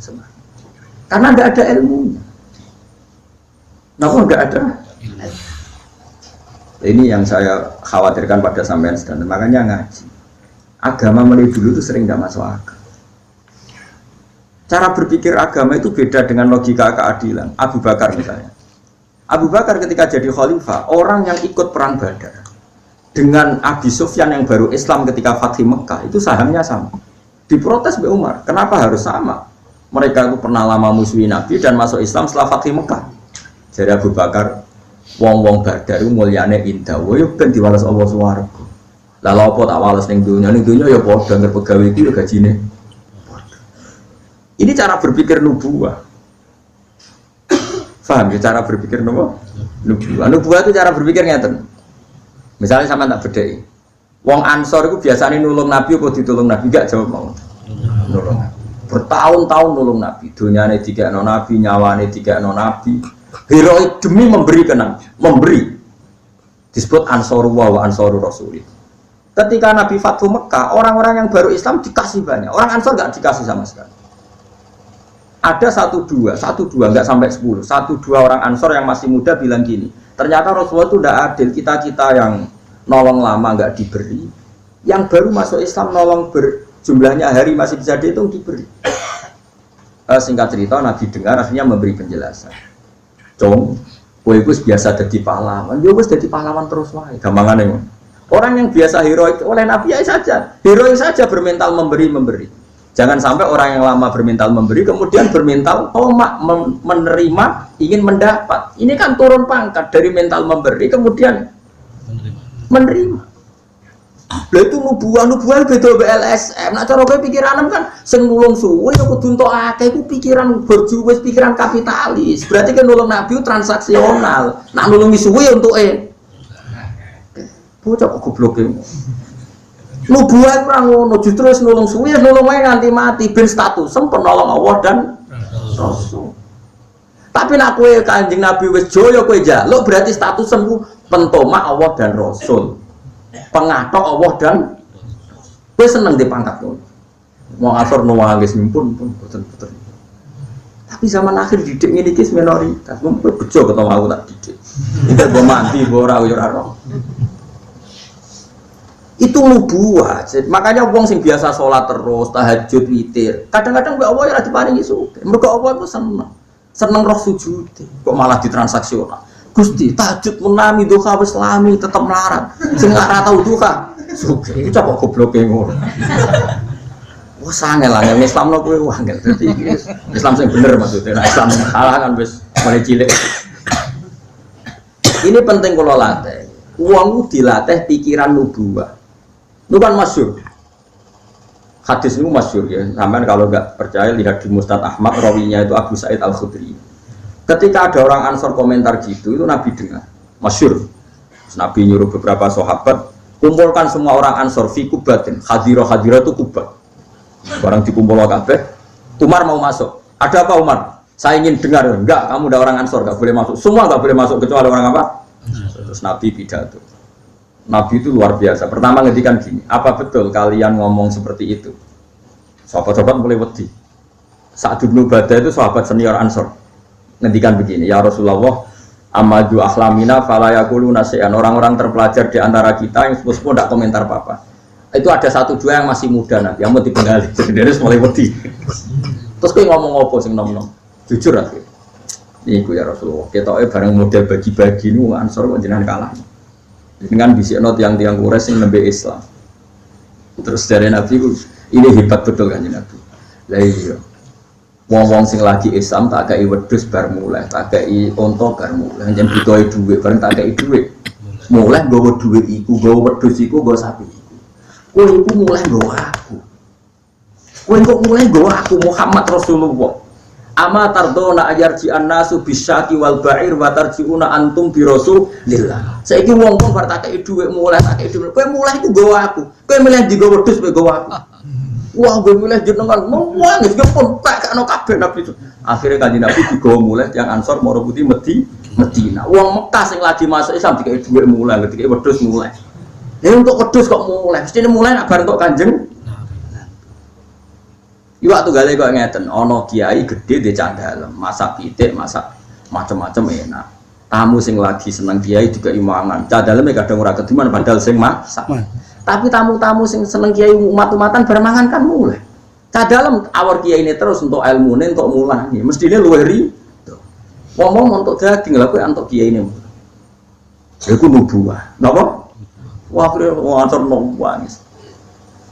Semangat. Karena ndak ada ilmunya. Napa nggak ada? Ini yang saya khawatirkan pada sampean sedang. Makanya ngaji. Agama mulai dulu itu sering tidak masuk akal. Cara berpikir agama itu beda dengan logika keadilan. Abu Bakar misalnya. Abu Bakar ketika jadi khalifah, orang yang ikut perang Badar dengan Abi Sufyan yang baru Islam ketika Fathu Mekah itu sahamnya sama. Diprotes Mbak Umar, kenapa harus sama? Mereka itu pernah lama musuhin Nabi dan masuk Islam setelah Fathu Mekah. Jadi Abu Bakar, wong-wong Badar mulyane indah, yo ben diwales Allah swarga. Lalu apa tak wales ning dunya ya padha ngger pegawai iki yo gajine. Ini cara berpikir nubuwah. Paham ya cara berpikir nubuwah? Nubuwah itu cara berpikir ngeten. Misalnya sama tak bedheki. Wong Ansor itu biasanya nulung Nabi apa ditulung Nabi? Gak jawab mau. Nulung Nabi. Bertahun-tahun nulung Nabi. Dunyane dikekno Nabi, nyawane dikekno Nabi. Heroik demi memberi ke Nabi. Memberi. Disebut Ansorullah wa Ansorur Rasul. Ketika Nabi Fathu Mekah, orang-orang yang baru Islam dikasih banyak. Orang Ansor gak dikasih sama sekali. Ada satu dua, nggak sampai 10. 1-2 orang Ansor yang masih muda bilang gini. Ternyata Rasulullah itu tidak adil. Kita yang nolong lama nggak diberi, yang baru masuk Islam nolong jumlahnya hari masih bisa dihitung diberi. Singkat cerita Nabi dengar akhirnya memberi penjelasan. Cung, kowe wis biasa jadi pahlawan, yo wis jadi pahlawan terus wae. Gampangane. Orang yang biasa heroik oleh Nabi ya saja, heroik saja bermental memberi. Jangan sampai orang yang lama bermental memberi kemudian bermental tomak menerima ingin mendapat. Ini kan turun pangkat dari mental memberi kemudian menerima. Lah itu nubuah beda BLSM. Nak cara kowe pikiran kan sing nulung suwe ya kudu entuk akeh iku pikiran berjuwis, pikiran kapitalis. Berarti kan nulung Nabi transaksional. Nak nulungi suwe ya entuke. Bocah kok goblok e. Nubuah ora ngono, justru wis nulung suwe nulung wae nganti mati ben status penolong Allah dan Rasul. Tapi nek kowe Kanjeng Nabi wis joyo kowe njaluk berarti status sembuh pentomak Allah dan Rasul. Pengatok Allah dan kowe seneng dipangkat ngono. Mau asor nuwangis pun boten. Tapi zaman akhir didik ngene iki minoritas. Wong kowe bejo ketemu aku tak didik. Iki mbok mandi mbok ora yo ora. Itu nubuah. Makanya wong sing biasa sholat terus, tahajud, witir. Kadang-kadang mbak Allah ya diparingi sugih. Mergo Allah itu seneng roh sujud. Kok malah ditransaksional. Gusti, tahajud menami duha wis lami tetep melarat. Sing ora tau duha sugih. Itu kok gobloke ngono. Wah sange lah yang Islam no kowe angel. Dadi Islam sing bener maksudnya. Nah, Islam salah kan wis mulai cilik. Ini penting kula latih. Wong dilatih pikiran nubuah. Itu kan masyhur. Hadis itu masyhur ya. Sampai kalau nggak percaya lihat di Musnad Ahmad, rawinya itu Abu Sa'id Al-Khudri. Ketika ada orang Ansor komentar gitu, itu Nabi dengar. Masyhur. Nabi nyuruh beberapa sahabat kumpulkan semua orang Ansor fi kubatin. Hadirah itu kubat. Barang dikumpul kabeh. Umar mau masuk. Ada apa Umar? Saya ingin dengar. Enggak, kamu udah orang Ansor, nggak boleh masuk. Semua nggak boleh masuk kecuali orang apa? Terus Nabi pidato. Nabi itu luar biasa. Pertama ngedikan gini, apa betul kalian ngomong seperti itu? Sahabat-sahabat mulai wedi. Sa'd bin Ubadah itu sahabat senior Ansor. Ngedikan begini, ya Rasulullah, amaju ahlamina fala yaquluna syai'an. Orang-orang terpelajar di antara kita yang sepuh-sepuh tidak komentar apa-apa. Itu ada 1-2 yang masih muda Nabi, yang mau dipengali. Jadi mulai wedi. Terus kowe ngomong apa sing nom-nom? Jujur aja. Iku ya Rasulullah. Ketoke bareng model bagi-bagi niku Ansor kok jenengan kalah. Dengan bisikno tiang-tiang Quraisy sing nembe Islam. Terus dari Nabi ini hebat betul kan Nabi. Lah iya. Wong-wong sing lagi Islam tak kei wedhus bar mulai, tak kei unta bar mulai, yen butuhe dhuwit bareng tak kei dhuwit. Mulai nggawa dhuwit iku, nggawa wedhus iku, nggawa sapi iku. Kowe iku mulai nggawa aku. Kowe kok mulai nggawa aku Muhammad Rasulullah. Ama tardona ayarji annasu bisyaki wal ba'ir wa tarjiuna antum bi rasulillah. Saiki wong-wong bar tak kei dhuwit mulai tak kei dhuwit. Kowe mulai iku nggawa aku. Kowe milih digawa wedhus kowe nggawa aku. Wah, gue milih jenengan, nangis, gue pun tak kano kabeh Nabi itu. Akhirnya kanjeng Nabi digawa mulai, yang Ansor Moro Putih Medina. Uang Mekah yang lagi masuk Islam dikai duit mulai, dikai wedhus mulai. Ya untuk wedhus kok mulai, mesti ini mulai nak bareng kok kanjeng. Iwak tuh gale kok ngeten, ono kiai gede di candalem, masak pitik, masak macam-macam enak. Tamu sing lagi seneng kiai juga imangan. Candaleme kadang ora kediman padahal sing masak. Tapi tamu-tamu sing seneng kiai umat-umatan bermangan kan mulai. Dalam awal kiai ini terus untuk ilmu ini untuk mulai. Mestinya luwih rido. Ngomong untuk daging lah kowe antuk kiai ini. Iku nubuah. Napa? Wah, Ansor nangis.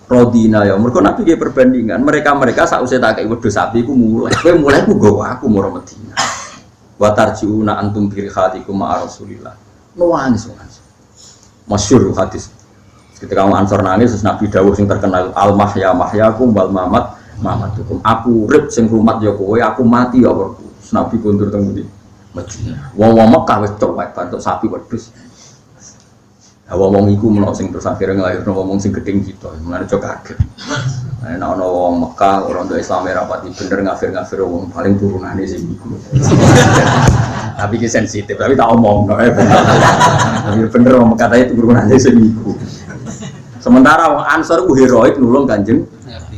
Rodina ya, mereka Nabi kayak perbandingan. Mereka sausé tak kayak wedhus sapi ku mulai. Kowe mulai ku nggawa aku mara Madinah. Wa tarjiuna antum bi khatikum ma Rasulillah. Nangis. Masyhur hadis. Ketika Ansor nangis terus Nabi dawuh sing terkenal al mahyakum wal mamatukum. Aku urip sing rumat ya kowe, aku mati ya kowe. Nabi kondur teng ndi? Madinah. Wong Mekah wis cowek bantuk sapi wedhus. Wong iku menawa sing terus akhire nglairno wong sing gedeng kita, mulane cok kaget. Nek ana wong Mekah ora ndek Islam rapati bener ngafir-ngafir wong paling turunane sing iku. Tapi ki sensitif, tapi tak omong no. Bener wong Mekah ta turunane sing iku. Sementara wong Ansor ku heroik nulung Kanjeng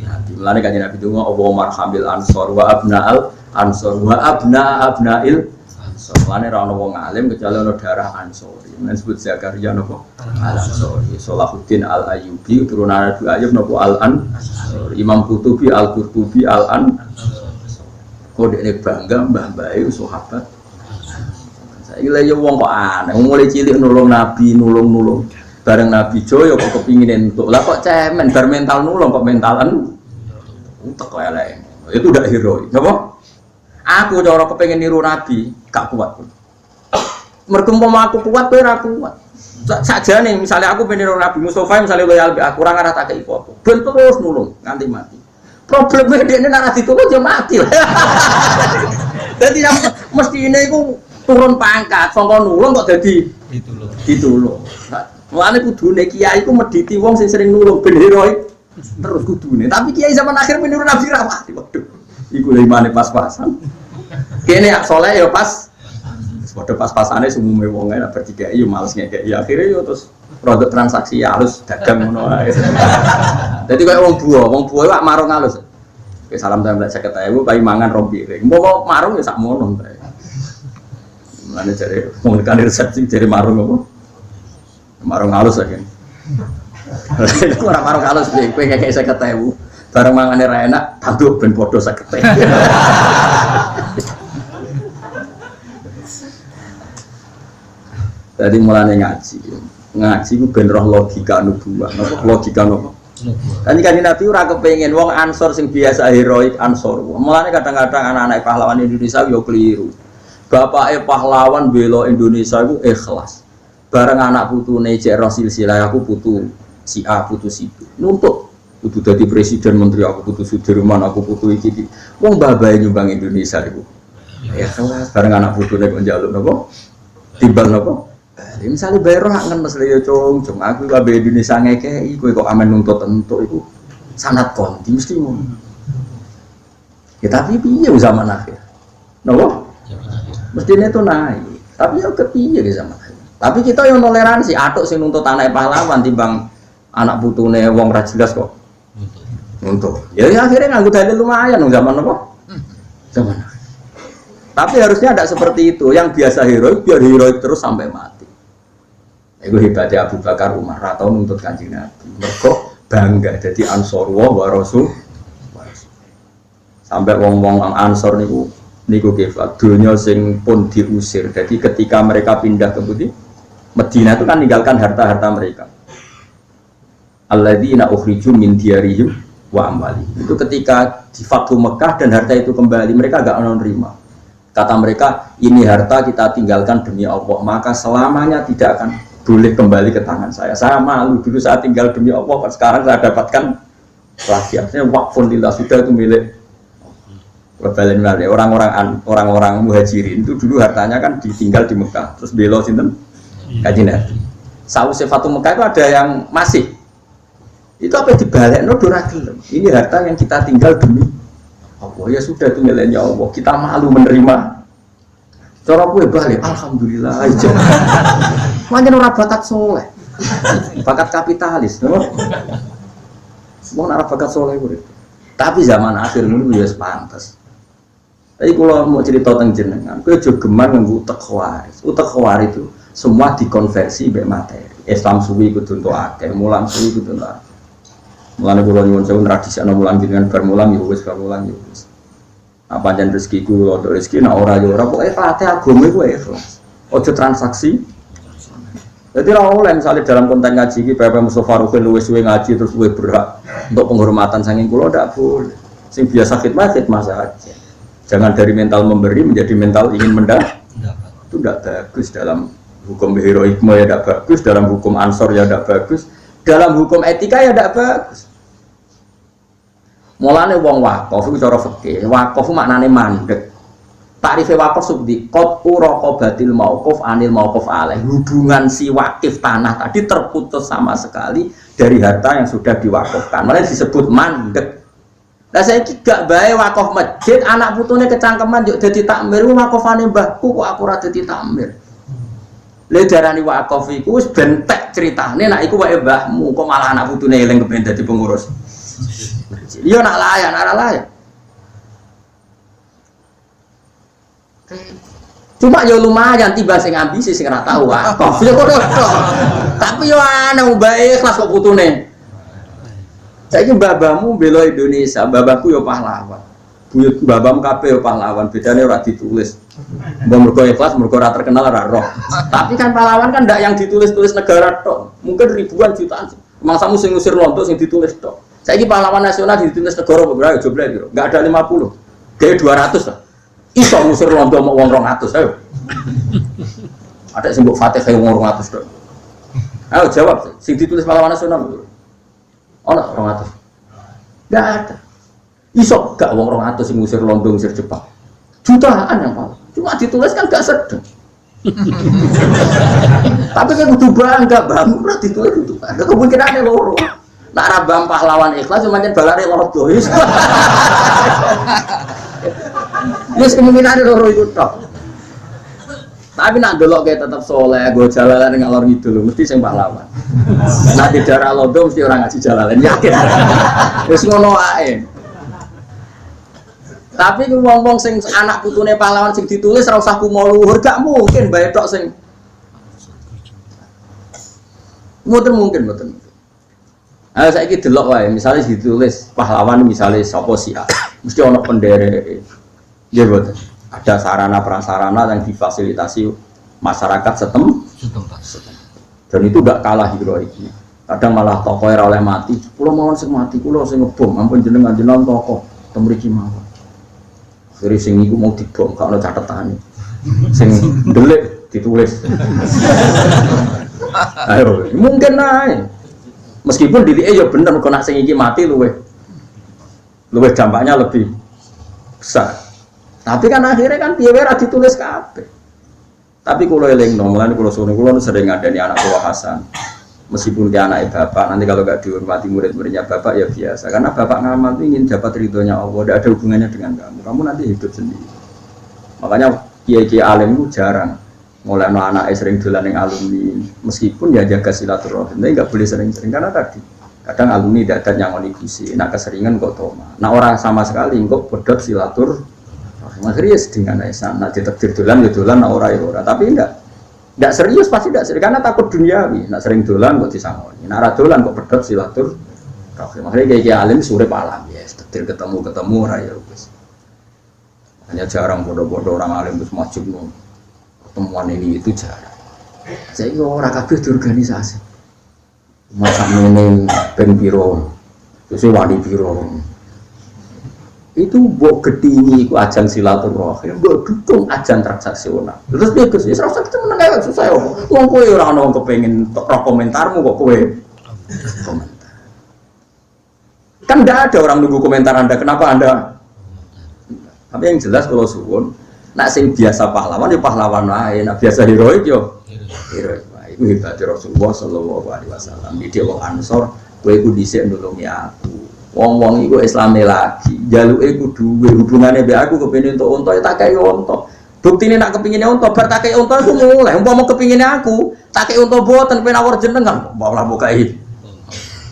Nabi. Mulane Kanjeng Nabi donga Allahumma arhamil ansor wa abna'al ansor wa abna'il Mulane ra ono wong alim kecuali ono darah Ansori. Men sebut Zakaria napa? Al-Ansori. Salahuddin Al-Ayyubi turunan Abu Ayyub napa Al-Ansori. Imam Qurtubi Al-Qurtubi Al-Ansori. Kok dekne bangga mbah-mbahe sahabat. Saiki lha yo wong kok aneh, mulai cilik nulung Nabi, nulung. Bareng Nabi Joyo kok kepingin entuk. Lah kok cemen bar mental nulung kok mentalan utek kok elek. Itu udah heroik. Napa? Aku cara kepengen niru Nabi, gak kuat. Mergo aku kuat, kowe ora kuat. Sakjane misalnya aku pengen niru Nabi Mustofa, misalnya loyal aku ora ngarah tak apa. Ben terus nulung nganti mati. Problemnya dekne nek ditulung ya mati. Dadi mesti ini iku turun pangkat, sangka nulung kok dadi ditulung. Mulane kudune kiai iku medhiti wong sing sering nulung ben heroik terus kudune. Tapi kiai zaman akhir meniru Nabi ra mati. Waduh. Iku lha imane pas-pasan. Kene ya soleh ya pas. Padha pas-pasane sumume wong ae bertiga yo males ngekeki. Akhire yo terus produk transaksi ya harus dagang ngono ae. Dadi koyo wong buah wak marung halus. Oke salam tempel 50.000 kaya mangan rong piring. Mau marung ya sak mono ta. Mulane jare wong kan resepsi jare marung apa? Marung halus ae. Ora marung halus piye kowe ngekeki 50.000. Barang mangane ra enak, tanduk ben padha 50. Jadi mulane ngaji ku ben roh logika nubuwah. Napa logika napa? Kan Nabi ora kepengin wong Ansor sing biasa heroik Ansor. Mulane kadang-kadang anak-anak pahlawan Indonesia yo keliru. Bapake pahlawan bela Indonesia iku ikhlas. Bareng anak putune cek roh silsilah aku putu si A putu si B. Nuntut kudu dadi presiden menteri aku putu Sudirman aku putu iki. Wong babae nyumbang Indonesia iku. Ikhlas bareng anak putune kok njaluk napa? Timbal napa? Misalnya bayar hak kan mesle yo cung aku kabeh Indonesia ngekeki kowe kok amen nuntut entuk iku sanad konti mesti ngono. Ya tapi piye zaman akhir. Napa? Mestine itu naik. Tapi yo kepiye ke zaman akhir. Tapi kita yang toleransi atuk sing nuntut anak pahlawan timbang anak putune wong ra jelas kok. Nuntut. Ya akhirnya nganggo dalil lumayan zaman apa? Zaman akhir. Tapi harusnya ada seperti itu. Yang biasa heroik biar heroik terus sampai mati. Itu hebatnya Abu Bakar Umar atau nuntut Kanjeng Nabi. Mergo bangga jadi Ansor wa Rasul. Sampai wong-wong Ansor niku kifat dunia sing pun diusir. Jadi ketika mereka pindah ke Madinah itu kan meninggalkan harta-harta mereka. Alladzina ukhriju min diyarihim wa amwalihim. Itu ketika di Fathu Mekah dan harta itu kembali mereka enggak menerima. Kata mereka, ini harta kita tinggalkan demi Allah, maka selamanya tidak akan boleh kembali ke tangan saya. Saya malu dulu saat tinggal demi Allah, sekarang saya dapatkan lagi. Artinya wakfun lillah sudah itu milik orang-orang muhajirin itu dulu hartanya kan ditinggal di Mekah, terus belo sinten Kanjeng Nabi. Sausé Fathu Mekah itu ada yang masih. Itu apa dibalik? No gelem. Ini harta yang kita tinggal demi Allah. Ya sudah itu miliknya Allah. Kita malu menerima. Cara kowe balik, alhamdulillah aja. Pancen ora bakat soleh. Bakat kapitalis, no? Wong ora bakat soleh kuwi. Tapi zaman akhir ngono ya pantes. Tapi kalau mau cerita tentang jenengan, kowe aja gemar nganggo utek khawaris. Utek khawaris itu semua dikonversi mbek materi. Islam suwi kudu entuk akeh, mulang suwi kudu entuk. Mulane kula nyuwun sewu tradisi ana mulang jenengan bar mulang ya wis bar mulang ya wis. Apa jan rezekiku lho rezeki nek ora ya ora pokoke pate agama iku ikhlas. Aja transaksi. Jadi oleh misalnya dalam konten ngaji ini, Bapak Mustafa Rukin luwes suwe ngaji terus luwes berhak untuk penghormatan saking kulo tidak boleh. Sing biasa khidmah saja. Jangan dari mental memberi menjadi mental ingin mendapat. Itu tidak bagus dalam hukum heroikme ya tidak bagus, dalam hukum ansor ya tidak bagus, dalam hukum etika ya tidak bagus. Mulane wong wakaf itu cara fikih, wakaf maknane mandek. Ta'rife wakaf subdi qat'u raqabatil mauquf anil mauquf alaih. Hubungan si wakif tanah tadi terputus sama sekali dari harta yang sudah diwakafkan. Makanya disebut mandek. Lah saiki gak bae wakaf masjid, anak putune kecangkeman yo dadi takmir, wakafane mbahku kok aku ora dadi takmir. Lha darani wakaf iku wis bentek critane nek iku wae mbahmu kok malah anak putune eling kepen dadi pengurus. Yo nak layan, ora layan. Cuma yo lumayan tiba sing ambisi sing ora tau wakaf. Yo kono tok. Tapi yo ana bae ikhlas kok putune. Saiki babamu bela Indonesia, babaku yo pahlawan. Buyut babam kabeh yo pahlawan, bedane ora ditulis. Mbok mergo ikhlas, mergo ora terkenal ora roh. Tapi kan pahlawan kan ndak yang ditulis-tulis negara tok. Mungkin ribuan jutaan. Mangsamu sing ngusir Londo sing ditulis tok. Saiki pahlawan nasional ditulis negara berapa jumlah piro? Enggak ada 50. Kayak 200 lah. Iso ngusir Londo mau wong 200 ayo. Ada sing mbok Fatih kaya wong 200 tok. Ayo jawab, sing ditulis pahlawan nasional. Ono 200. Enggak ada. Iso gak wong 200 sing ngusir Londo ngusir Jepang. Jutaan yang paling. Cuma ditulis kan gak sedeng. Tapi kan kudu bangga bangun ora ditulis kudu bangga. Kemungkinane loro. Nek ora bang pahlawan ikhlas cuma yen balare Londo. Wis kemungkinane loro iku tok. Tapi nak delok kayak tetap soleh, gue jalalan ngalor ngidul, mesti sing pahlawan. Nah di daerah Londo mesti orang ngaji jalalan, yakin. Wis ngono ae. Tapi wong-wong sing anak putune pahlawan sing ditulis ora usah kumo luhur, gak mungkin bae tok sing mungkin. Ayo saiki delok wae, misalnya ditulis pahlawan misalnya sapa sih, mesti ono penderek. Nggih mboten. Ada sarana prasarana yang difasilitasi masyarakat setempat. Dan itu gak kalah heroiknya. Kadang malah tokoh era oleh mati, kulo mawon sing mati, kulo sing ngebom, ampun jenengan tokoh temriki mawon. Jadi sing iku mau dibom, gak ono catetane. Sing ndelik ditulis. Ayo, mungkin ae. Meskipun dilike ya bener kok nak sing iki mati luwih dampaknya lebih besar. Tapi kan akhirnya kan piye wae ditulis kabeh. Tapi kula elingno, mulane kula sering ngadani anak buah Hasan. Meskipun dia anak bapak, nanti kalau gak dihormati murid-muridnya bapak ya biasa. Karena bapak ngamal itu ingin dapat ridhonya Allah, tidak ada hubungannya dengan kamu. Kamu nanti hidup sendiri. Makanya kiai-kiai alim itu jarang. Mulai anak sering dolan yang alumni, meskipun ya jaga silaturahim, tapi nggak boleh sering-sering karena tadi kadang alumni dadat yang onikusi, nak keseringan kok toma. Nah orang sama sekali kok pedot silaturahim. Akhirnya sedingan aisyah, nak ditakdir dolan ya dolan, nak ora ya ora. Tapi enggak serius pasti enggak serius karena takut duniawi. Nak sering dolan kok disangoni, nak ora dolan kok pedot silaturahim. Akhirnya kayak alim surip alam ya, takdir ketemu ora ya wis. Hanya jarang bodoh-bodoh orang alim terus majib no. Pertemuan ini itu jarang. Saya kira orang kabeh diorganisasi. Masa meneng ben piro, terus wani piro. Itu mbok gedhingi iku ajang silaturahim, mbok dukung ajang transaksional. Terus piye Gus? Ya ora usah meneng ae susah yo. Wong kowe ora ono kepengin roh komentarmu kok kowe komentar. Kan enggak ada orang nunggu komentar Anda, kenapa Anda? Tapi yang jelas kalau suwun, nak sing biasa pahlawan ya pahlawan wae, nak biasa heroik yo heroik wae. Iku hebat Rasulullah sallallahu alaihi wasallam. Iki wong Ansor, kowe iku dhisik nulungi aku. Wong-wong iku Islame lagi, jaluke kudu duwe hubungane mbek aku kepengin entuk unta ya tak kei unta. Buktine nak kepingine unta bar tak kei unta iku mulai. Umpama kepingine aku, tak kei unta boten ben awor jenengan, malah bukai.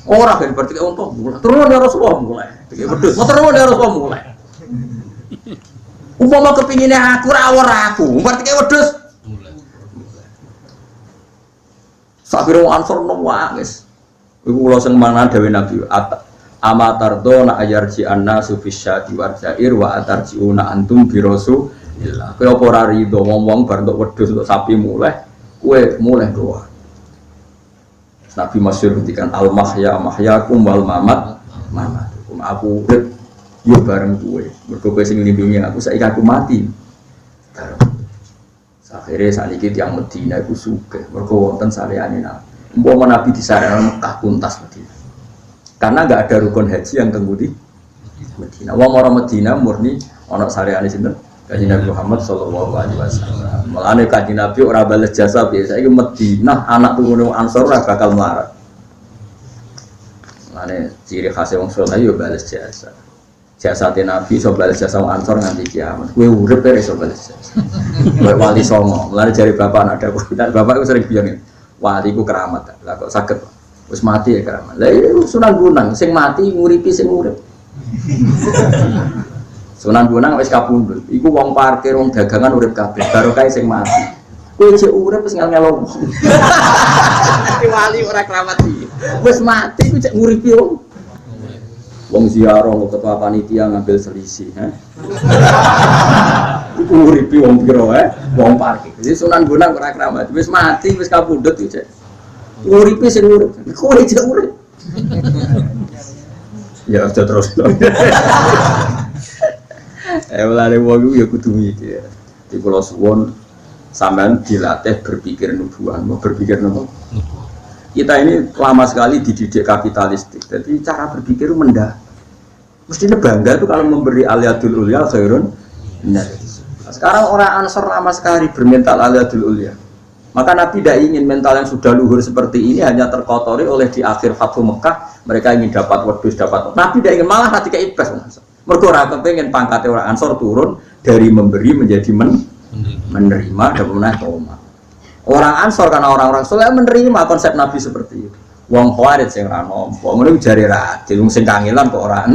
Ora ben bar tak kei unta mulai. Terus ya Rasulullah mulai. Iki wedhus, terus ya Rasulullah mulai. Umpama kepingine aku ora awor aku, bar tak kei wedhus mulai. Sakira Ansor nangis. Iku kula sing mana dawuh Nabi amatardo na ayarji anna sufisyati warjair wa atarjiuna antum birosulillah. Kowe apa ora rido wong-wong bar entuk wedhus entuk sapi mulai, kowe mulai doa. Nabi masyhur ngendikan al mahya mahyakum wal mamat mamatukum. Aku urip yo bareng kowe. Mergo kowe sing nglindungi aku saiki aku mati. Bareng. Akhirnya sakniki tiyang Medina iku sugih. Mergo wonten sareane Nabi. Umpama Nabi di sarana Mekah tuntas Medina. Karena enggak ada rukun haji yang tenggudi Medina. Wong ora Medina murni ana sareane sinten? Kanjeng Nabi Muhammad sallallahu alaihi wasallam. Mulane Kanjeng Nabi ora bales jasa biasa iki Madinah anak turune Ansor ora bakal melarat. Mulane ciri khas wong saleh yo bales jasa. Jasate Nabi iso bales jasa wong Ansor nganti kiamat. Kowe urip ora iso bales jasa. Kowe wali songo. Mulane jare bapak anak dawuh, bapak iku sering biyen wali iku keramat. Lah kok saged wis mati ya keramat. Lah Sunan Bonang sing mati nguripi sing urip. Sunan Bonang wis kapundhut. Iku wong parkir, wong dagangan urip kabeh. Barokah sing mati. Kowe cek urip wis ngel-ngelo. Wali ora keramat iki. Wis mati ku cek nguripi wong. Wong ziarah kok ketua panitia ngambil selisih, Iku nguripi wong pira wong parkir. Jadi Sunan Bonang ora keramat. Wis mati, wis kapundhut ku cek. Nguripi sing urip. Kowe cek urip. Ya aja terus. Mulane wong iku ya kudu mikir. Di kula suwun sampean dilatih berpikir nubuah, mau berpikir nopo? Kita ini lama sekali dididik kapitalistik. Jadi cara berpikir mendah. Mestinya bangga itu kalau memberi aliyadul ulya khairun. Nah, sekarang orang Ansor lama sekali bermental aliyadul ulya. Maka Nabi tidak ingin mental yang sudah luhur seperti ini hanya terkotori oleh di akhir Fathu Mekah mereka ingin dapat wedhus dapat. Nabi tidak ingin malah nanti keibas. Mergo ora kepengin pangkate orang Ansor turun dari memberi menjadi menerima dan menaik tomat. Orang Ansor karena orang-orang soleh menerima konsep Nabi seperti itu. Wong Khawarij sing ra nampa, ngene jare ra, wong sing kangelan kok ora.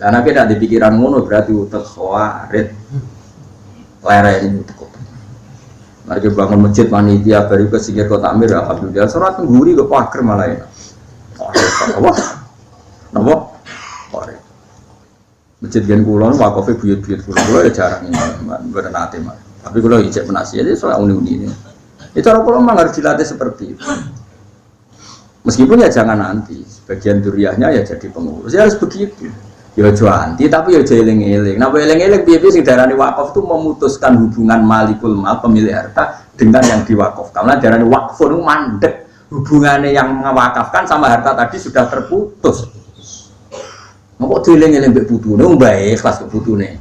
Lah Nabi tidak dipikiran ngono berarti utek Khawarij. Lereni utek. Mari bangun masjid panitia baru ke sikir kota Amir alhamdulillah salat ngguri kok pager malah ya. Napa? Khawarij. Masjid gen kulon wakofe buyut-buyut kulon ya jarang ini, mboten nate mah. Tapi kalau ijek penasihat itu soal uni-uni ini. Itu orang kalau memang harus dilatih seperti itu. Meskipun ya jangan nanti, sebagian duriahnya ya jadi pengurus. Ya harus begitu. Ya anti, tapi ya eling-eling. Nah, eling-eling biasa sing darani wakaf itu memutuskan hubungan malikul mal pemilik harta dengan yang diwakafkan. Karena darani wakfun mandek. Hubungannya yang mewakafkan sama harta tadi sudah terputus. Kok dieling-eling mbek putune, bae ikhlas ke putune.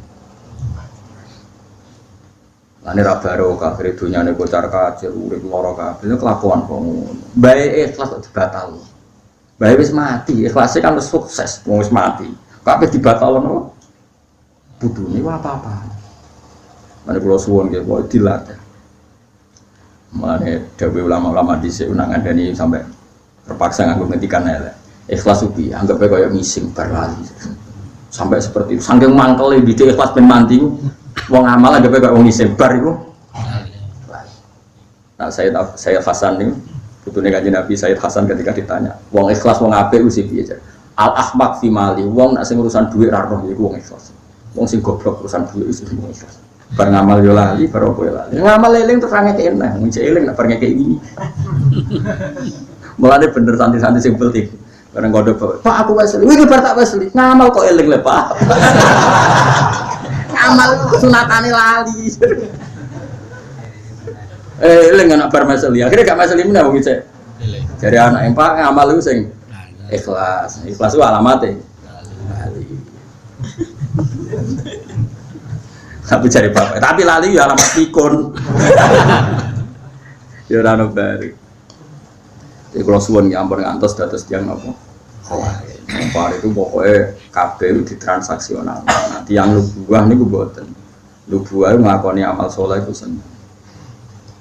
Lane ra barokah akhire donyane kocar kacir urip lara kabeh kelakuan kok ngono. Bae ikhlas kok dibatal. Bae wis mati, ikhlase kan wis sukses, wis mati. Kabeh dibatalno. Putune apa-apa. Mane kula suwun nggih kok dilatih. Mane dawuh ulama-ulama dhisik ngandani sampai terpaksa nganggo ngendikan elek. Ikhlas ubi anggap kaya ngising bar lali. Sampai seperti itu. Saking mangkele bidik ikhlas ben mati. Wong amal ada kayak wong isebar itu. Nah, saya Hasan nih, putune Kanjeng Nabi Sayyid Hasan ketika ditanya, wong ikhlas wong apik wis piye? Al ahmaq fi mali, wong nek sing urusan dhuwit ra roh iku wong ikhlas. Wong sing goblok urusan dhuwit wis wong ikhlas. Bar ngamal yo lali, bar opo yo lali. Ngamal eling terus ra ngekek enak, wong cek eling nek bar ngekek iki. Mulane bener santri-santri sing penting. Bareng kodho, Pak aku wis li, iki bar tak wis li. Ngamal kok eling le, Pak. Amal sunatane lali. Eling anak bar masali. Akhire gak masali meneh wong cek. Jare anak empak ngamal iku sing ikhlas. Ikhlas ku alamate lali. Tapi cari bapak. Tapi lali ya alamat pikun. Ya ora ono bari. Iki kula suwun ya ampun ngantos dados tiyang napa? Par itu pokoknya kabeh ditransaksional. Nanti yang lubuah niku mboten. Lubuah ngakoni amal saleh iku seneng.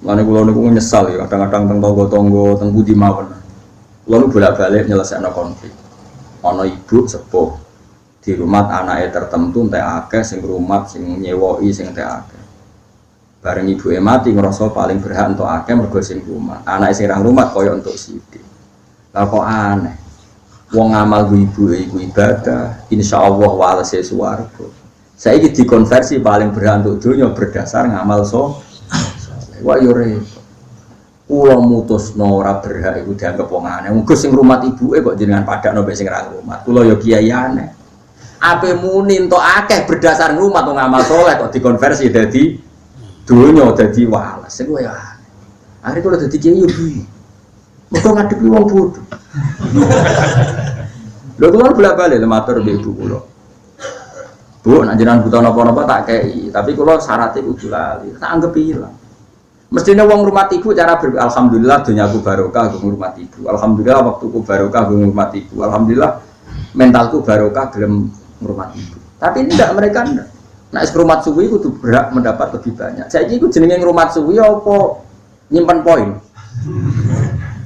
Lane kula niku nyesal ya kadang-kadang teng tangga-tangga teng pundi mawon. Kula niku bolak-balik nyelesaikno konflik. Ana ibu sepuh di rumah anake tertentu entek akeh sing rumah sing nyewoki sing entek akeh. Bareng ibuke mati ngrasa paling berhak entuk akeh mergo sing rumah. Anake sing nang rumah kaya entuk sithik. Lah kok aneh. Wong amal ibu iku ibadah, insyaallah walase swarga. Saiki dikonversi paling berhak untuk dunya berdasar ngamal so. Wah yo repot. Kula mutusno ora berhak iku dianggep wong aneh. Muga sing ngrumat ibuke kok jenengan padakno mek sing ra ngrumat. Kula ya kiai aneh. Ape muni entuk akeh berdasar ngrumat wong amal saleh kok dikonversi dadi donya dadi wales. Iku ya. Are kula dadi kiai yo bingung. Muga ngadepi wong bodho. Lho kula bolak-balik matur mbek ibu kula. Bu, nek jenengan butuh napa-napa tak kei, tapi kula syaratnya kudu lali. Tak anggap ilang. Mestinya wong ngurmat ibu cara alhamdulillah dunyaku barokah gue ngurmat ibu. Alhamdulillah waktuku barokah gue ngurmat ibu. Alhamdulillah mentalku barokah gelem ngurmat ibu. Tapi tidak mereka ndak. Nek ngurmat suwi kudu berhak mendapat lebih banyak. Saiki iku jenenge ngurmat suwi apa nyimpen poin?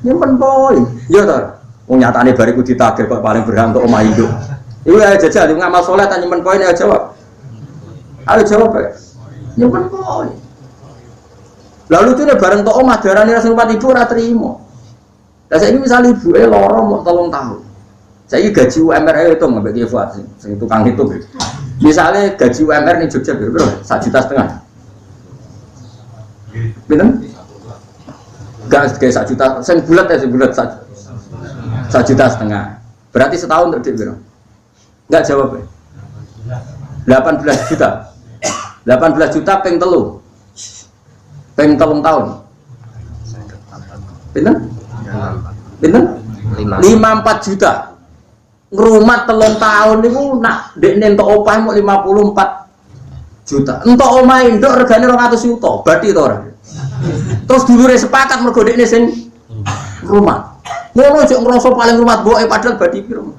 Nyimpen poin. Ya to. Wong nyatane bariku ditagih kok paling berhak untuk omah induk. Iku ae jajal ngamal saleh ta nyimpen poin ayo jawab. Ayo jawab ae. Nyimpen poin. Lalu itu bareng tok omah darane ra ngurmat ibu ora trimo. Lah saiki misal ibuke lara mok 3 tahun. Saiki gaji UMR ae itu mbek Ki Fuad sing tukang hitung. Misale gaji UMR ning Jogja piro? 1,5 juta. Pinten? Gas kayak 1 juta, sing bulat ya sing bulat 1,5 juta. Berarti setahun untuk piro? Enggak jawab. 18 juta. 18 juta ping 3. Peng 3 tahun. Pinten? Pinten? 54 juta. Ngrumat 3 tahun niku nak dekne entuk opah mok 54 juta. Entuk omah induk regane 200 juta, berarti to ora. Terus dulure sepakat mergo dekne sing ngrumat. Ngono aja ngrasa paling ngrumat mboke padahal badi piro.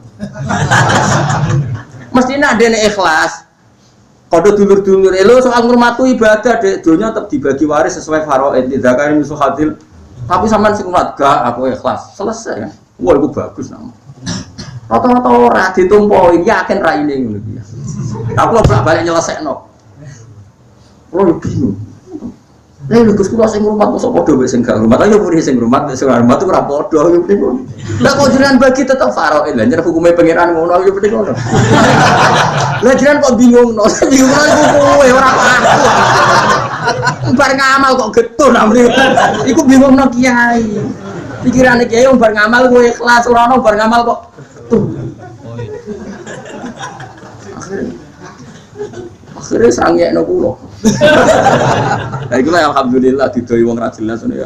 Mestine adene ikhlas. Kode dulur-dulur elo soal ngurmatu ibadah dek dunia tetap dibagi waris sesuai faraid tidak kayak musuh hadil tapi sampean sing ngurmat gak aku ikhlas selesai kan wah itu bagus nama rata-rata ora ditumpoin yakin ra ini ngono iki aku bolak-balik nyelesekno kulo bingung lha Gus kula sing ngurmat mosok padha wis sing gak ngurmat ayo muni sing ngurmat sing ngurmat ora padha yo bingung lah kok jenengan bagi tetep faraid lha jeneng hukume pangeran ngono yo bingung lah jenengan kok bingung no bingung kowe ora aku bar ngamal kok getun amri iku bingung no kiai pikirane kiai bar ngamal kowe ikhlas ora ono bar ngamal kok tuh akhirnya sangekno kula lah iku alhamdulillah didoi wong ra jelas ngono ya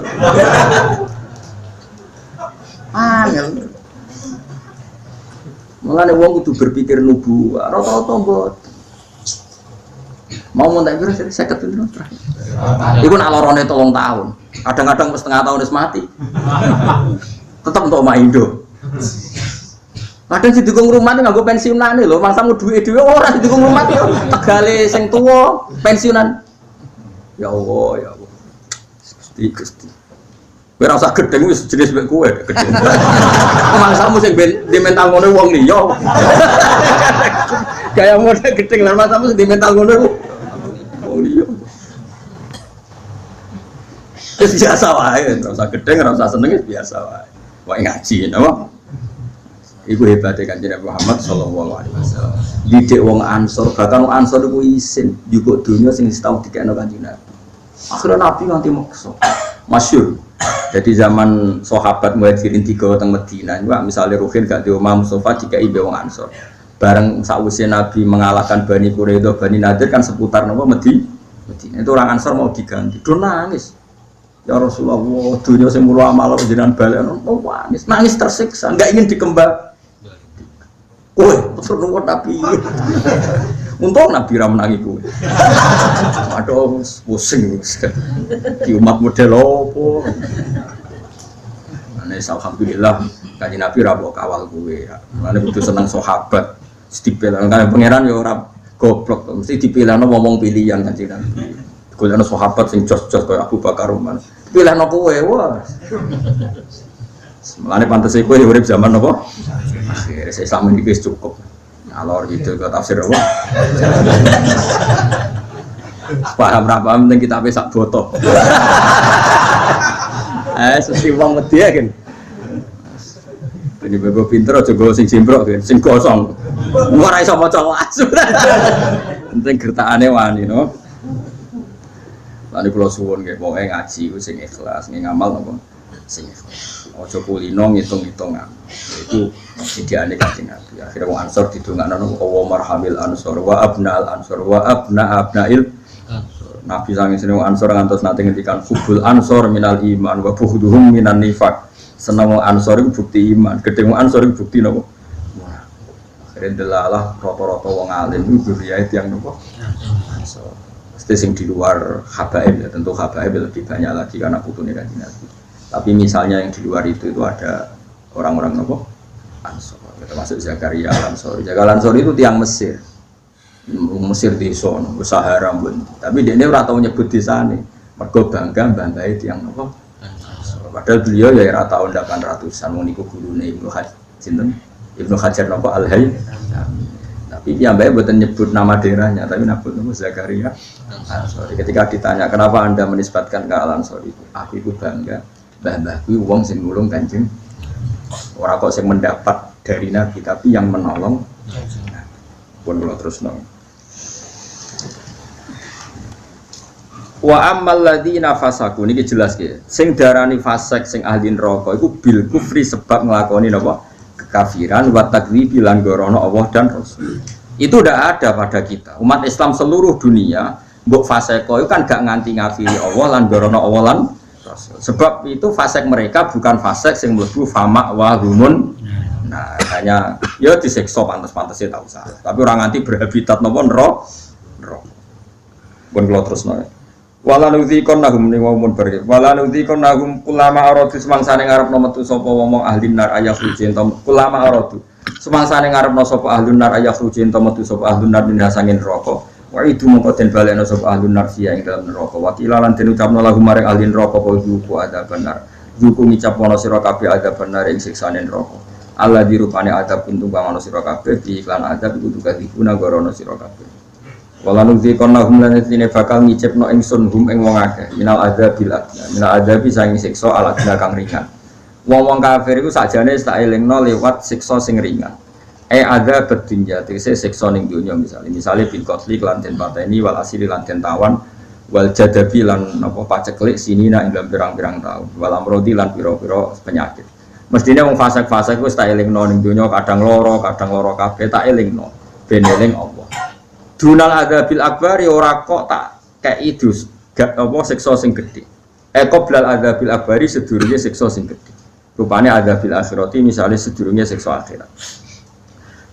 angel mulane wong kudu berpikir nubuwah rata-rata mbot mau montak kira 50 piro terakhir iku nak lorone 3 tahun kadang-kadang setengah tahun wis mati tetep untuk omah Indo kadang sing dikung rumah nganggo pensiunane lho mangsamu duwe dhewe ora dikung rumah yo tegale sing tuwa pensiunan ya Allah ya Allah Gusti kowe ora usah gedeng wis jenis mek kowe gedeng mangsamu sing di mental ngono wong liya kaya model gedeng lan mangsamu sing di mental ngono wong liya wis biasa wae ora usah gedeng ora usah seneng wis biasa wae wae ngaji napa iku hebate Kanjeng Muhammad sallallahu alaihi wasallam. Didik wong Ansor, bahkan wong Ansor iku isin njupuk donya sing tau dikekno Kanjeng Nabi. Akhirnya Nabi nganti maksa. Masyhur. Jadi zaman sahabat Muhajirin digawa teng Madinah, iku misale Ruhin gak di omah Mustofa dikai wong Ansor. Bareng sakwise Nabi mengalahkan Bani Quraidah, Bani Nadir kan seputar napa Madinah. Itu orang Ansor mau diganti. Do nangis. Ya Rasulullah, dunia sing mulo amal jenengan balekno. Nangis, nangis tersiksa, enggak ingin dikembang. Kowe terus Nabi. Untung Nabi ra menangi kowe. Aduh pusing di umat model opo. Ane alhamdulillah Kanjeng Nabi ra mbok kawal kowe. Mane kudu seneng sahabat. Dipilih kan pangeran ya ora goblok, mesti dipilihno wong pilihan Kanjeng Nabi. Golekno sahabat sing jos-jos kaya Abu Bakar Umar. Pilihno kowe wah. Mulane pantes kowe urip zaman apa? Akhirnya Islam ini wis cukup. Alor gitu ke tafsir apa? Paham ra paham ning kitabe sak boto. Sesi wong wedi kan. Ini bebo pinter aja go sing jembrok kan, sing gosong. Ora iso maca wasu. Penting gertakane wani no. Lan kula suwun nggih pokoke ngaji ku sing ikhlas, ngamal napa. sing ojo kulino ngitung-ngitungan. Itu sediane Kanjeng Nabi. Akhire wong Ansor didongakno wa marhamil ansor wa abnal ansor wa abnail Nabi sange seneng Ansor ngantos nate ngendikan hubul Ansor minal iman wa bughduhum minan nifaq. Seneng Ansor iku bukti iman, gedhe Ansor iku bukti napa? Akhire delalah rata-rata wong alim iku riayat yang napa? Ansor. Mesti sing di luar habaib ya, tentu habaib lebih banyak lagi karena putune Kanjeng Nabi. Tapi misalnya yang di luar itu ada orang-orang napa? Ansor. Termasuk Zakaria Al-Ansori. Zakaria Al-Ansori itu tiang Mesir. Mesir desa Sahara pun. Tapi dia ini ora tau nyebut desane. Mergo bangga mbah-mbahe tiyang napa? Padahal beliau ya era tahun 800-an wong niku gurune Ibnu Hajar. Sinten? Ibnu Hajar napa Al-Hayy. Tapi piyambake mboten nyebut nama daerahnya, tapi nyebut nama Zakaria Al-Ansori. Ketika ditanya, "Kenapa Anda menisbatkan ke Al-Ansori?" Aku iku bangga mbah-mbahku wong sing nulung Kanjeng. Ora kok sing mendapat dari Nabi, tapi yang menolong. Pun kula terusno. Wa ammal ladzina fasaku niki jelas nggih. Sing darani fasik sing ahli neraka iku bil kufri sebab nglakoni napa? Kekafiran wa takdzibi lan gorono Allah dan Rasul. Itu udah ada pada kita. Umat Islam seluruh dunia, mbok fasiko itu kan gak nganti ngafiri Allah lan gorono Allah lan Rasul. Sebab itu fasik mereka bukan fasik sing mlebu fama wa humun. Nah, hanya ya disiksa pantes-pantese tak usah. Tapi orang nganti berhabitat napa neraka. Pun kula terusno. Wala nudzikon nahum ni wong ber. Wala nudzikon nahum kulama aradu semangsane ngarepno metu sapa wong ahli nar ayah rujin to kulama aradu. Semangsane ngarepno sapa ahli nar ayah rujin to metu sapa ahli nar min hasangin neraka. Wa itu mongko den balekno sapa ahli nar sia ing dalam neraka. Wa kilalan den ucapno lahum maring ahli neraka ku ada benar. Juku ngicapno sira kabeh ada benar ing siksane neraka. Allah dirupane adab untung kang ana sira kabeh di iklan adab iku juga dipuna gorono sira kabeh. Wala nudzikon lahum lan tine bakal ngicipno ingsun hum ing wong akeh minal adzabil adna minal adzabi sangi siksa ala kang ringan. Wong-wong kafir iku sakjane tak elingno lewat siksa sing ringan. Adzab dunya tegese siksa ning donya misale bil qatli lan den pateni wal asili lan den tawan wal jadabi lan napa paceklik sinina ing dalam pirang-pirang taun wal amrodi lan pira-pira penyakit. Mestine wong fasik-fasik wis tak elingno ning donya kadang loro kabeh tak elingno ben eling Allah. Dunal adzabil akbar ya ora kok tak kei dus gak apa siksa sing gedhe. Qoblal adzabil akbari sedurunge siksa sing gedhe. Rupane adzabil akhirati misale sedurunge siksa akhirat.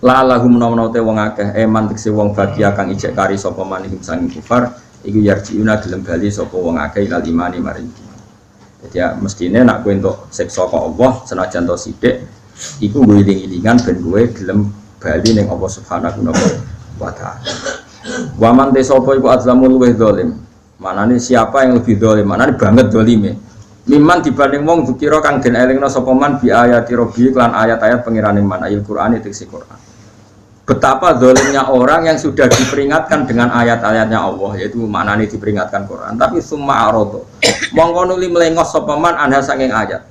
La lahum nawate wong akeh eman tekse wong bagia kang ijek kari sapa manihim sang kufar iku yarjiuna gelem bali sapa wong akeh ilal imani maring. Jadi ya mestine nak kowe entuk siksa kok Allah senajan to sithik iku nggo iling-ilingan ben kowe gelem bali ning Allah Subhanahu wa ta'ala. Waman te sapa iku azlamul luweh zalim. Manane siapa yang lebih zalim? Manane banget zalime. Miman dibanding wong dikira kang den elingna sapa man bi ayati rabbi lan ayat-ayat pengirane man ayat Quran itu Quran. Betapa zalimnya orang yang sudah diperingatkan dengan ayat-ayatnya Allah, yaitu maknane diperingatkan Quran, tapi summa arado. Mongko nuli melengos sapa man anha saking ayat.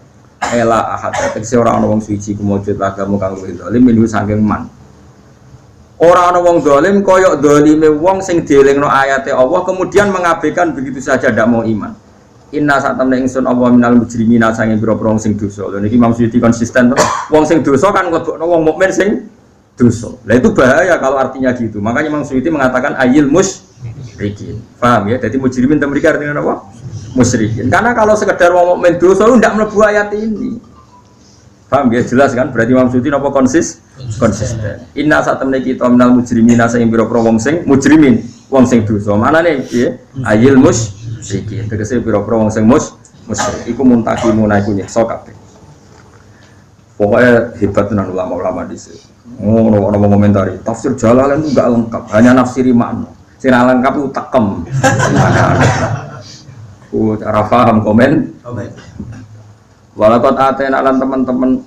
Ela ahad tegese ora ana wong suci kumujud agamu kang luwih zalim minhu saking man. Ora ana wong zalim kaya zalime wong sing dielingno ayate Allah kemudian mengabaikan begitu saja ndak mau iman. Inna sak temne ingsun Allah minal mujrimina sange pira-pira wong sing dosa. Lha niki Imam Suyuti konsisten to. Wong sing dosa kan mlebokno wong mukmin sing dosa. Lah itu bahaya kalau artinya gitu. Makanya Imam Suyuti mengatakan ayil musyrikin. Paham ya? Jadi mujrimin itu mereka artinya apa? Musyrikin. Karena kalau sekedar wong mukmin dosa lu ndak mlebu ayat ini. Paham ya? Jelas kan? Berarti Imam Suyuti apa konsisten. Inna sak temne kita minal mujrimina sing pira-pira wong sing mujrimin, wong sing dosa. Manane piye? Ayil musyrikin. Tegese pira-pira wong sing musyrik iku muntakimun iku nyiksa kabeh. Pokoknya hebat tenan ulama-ulama di sini. Ono komentari tafsir Jalalain itu enggak lengkap, hanya nafsiri makna. Sing lengkap itu takem. Cara paham komen. Walakot atena lan teman-teman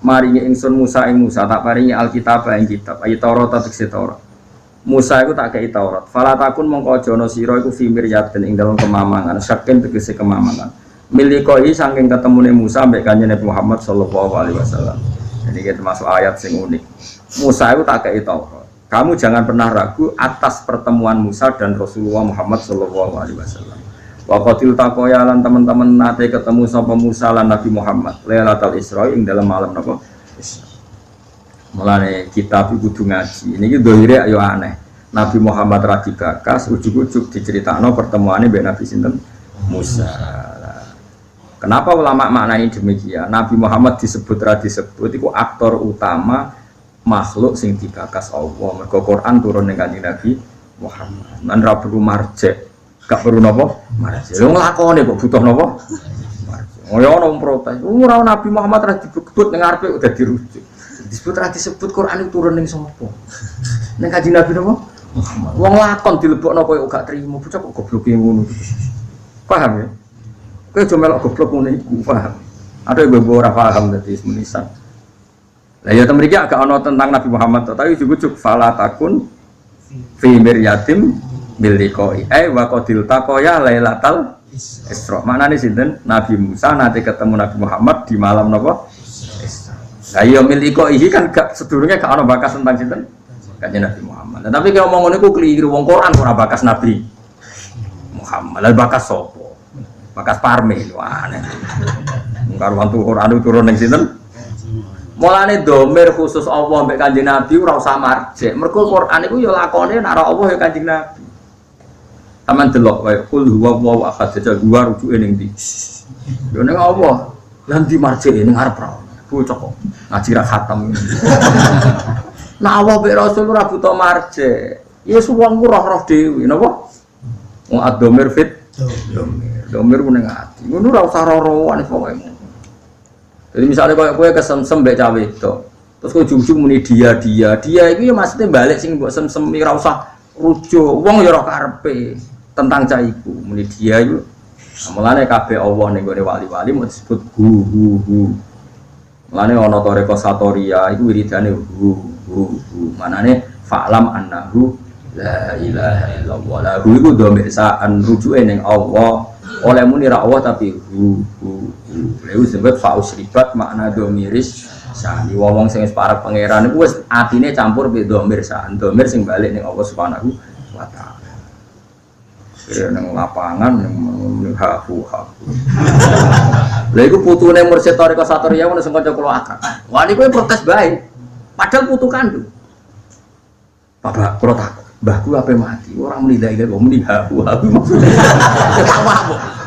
maringi ingsun Musa ing Musa tak paringi Alkitab ing kitab ayat Taurat tekse Taurat. Musa iku tak kei Taurat. Fala takun mongko aja ana sira iku fi miryatin ing dalem kemamangan, saking tegese kemamangan. Milikoi saking ketemune Musa mbek kanjeng Nabi Muhammad sallallahu alaihi wasallam. Jadi kita termasuk ayat sing unik. Musa itu tak kei Taurat. Kamu jangan pernah ragu atas pertemuan Musa dan Rasulullah Muhammad sallallahu alaihi wasallam. Wa qatil taqoya lan teman-teman nate ketemu sapa Musa lan Nabi Muhammad Lailatul Isra ing dalam malam napa Isra. Mulane kitab iku kudu ngaji. Niki dohire ayo aneh. Nabi Muhammad ra dibakas ujug-ujug diceritakno pertemuane mbek Nabi sinten Musa. Kenapa ulama maknani demikian? Nabi Muhammad disebut ra disebut iku aktor utama makhluk sing dibakas Allah. Mergo Quran turun ning Kanjeng Nabi Muhammad. Lan ra perlu marjek. Gak perlu napa? Marjek. Wong lakone kok butuh napa? Marjek. Oh ya ono protes. Ora Nabi Muhammad ra disebut ning ngarepe udah dirujuk. Disebut ra disebut Quran itu turun ning sapa? Ning Kanjeng Nabi napa? Muhammad. Wong lakon dilebokno koyo gak trimo. Bocah kok goblok ngono. Paham ya? Kowe aja melok goblok ngene iku, paham. Ada yang ora paham dadi menisan. Lah ya temriki agak ana tentang Nabi Muhammad, tapi jujuk fala takun fi miryatim bil liqai. Wa qadil taqoya lailatal Isra. Maknane sinten? Nabi Musa nanti ketemu Nabi Muhammad di malam napa? Isra. Lah ya mil liqai kan gak sedurunge gak ana bakas tentang sinten? Kanjeng Nabi Muhammad. Tapi kalau ngomong niku keliru, wong Quran ora bakas Nabi Muhammad. Lah bakas sapa? Bakas parme lho aneh. Karo wantu Quran turun ning sinten? Mulane domir khusus Allah mbek Kanjeng Nabi ora usah marjek. Mergo Quran iku ya lakone nek Allah ya Kanjeng Nabi. Taman delok wae kul huwallahu ahad aja gua rujuke ning ndi. Yo ning Allah. Lah ndi marjeke ning arep ra. Bocah kok ngaji ra khatam. Nah Allah mbek Rasul ora butuh marjek. Ya wong ku roh-roh dhewe napa? Wong ad-domir fit domir ku ning ati. Ngono ora usah roro-roan pokoke. Jadi misalnya kowe kesem-sem mbek cawe itu. Terus kowe ujug-ujug muni dia iku ya maksudnya balik sing mbok sem-sem ora usah rujuk. Wong ya ora karepe tentang cah iku. Muni dia iku. Mulane kabeh Allah ning gone wali-wali mau disebut hu. Mulane ana toreko satoria iku wiridane hu. Manane fa'lam annahu la ilaha illallah. La hu iku dhamir sa'an rujuke ning Allah. Oleh muni ra Allah tapi hu. Lha sebab fausribat makna dhamiris sa'an. Wong sing wis parek pangeran iku wis atine campur be dhamir sa'an. Dhamir sing balik ning Allah Subhanahu wa taala. Nang lapangan ning hafu. Lha iku putune Mursyid Thariqah Satoriyah ngono sing kanca kula akad. Wah niku protes bae. Padahal putu kandung. Bapak kula tak mbahku ape mati, ora muni la ilaha illallah, muni hafu. Apa?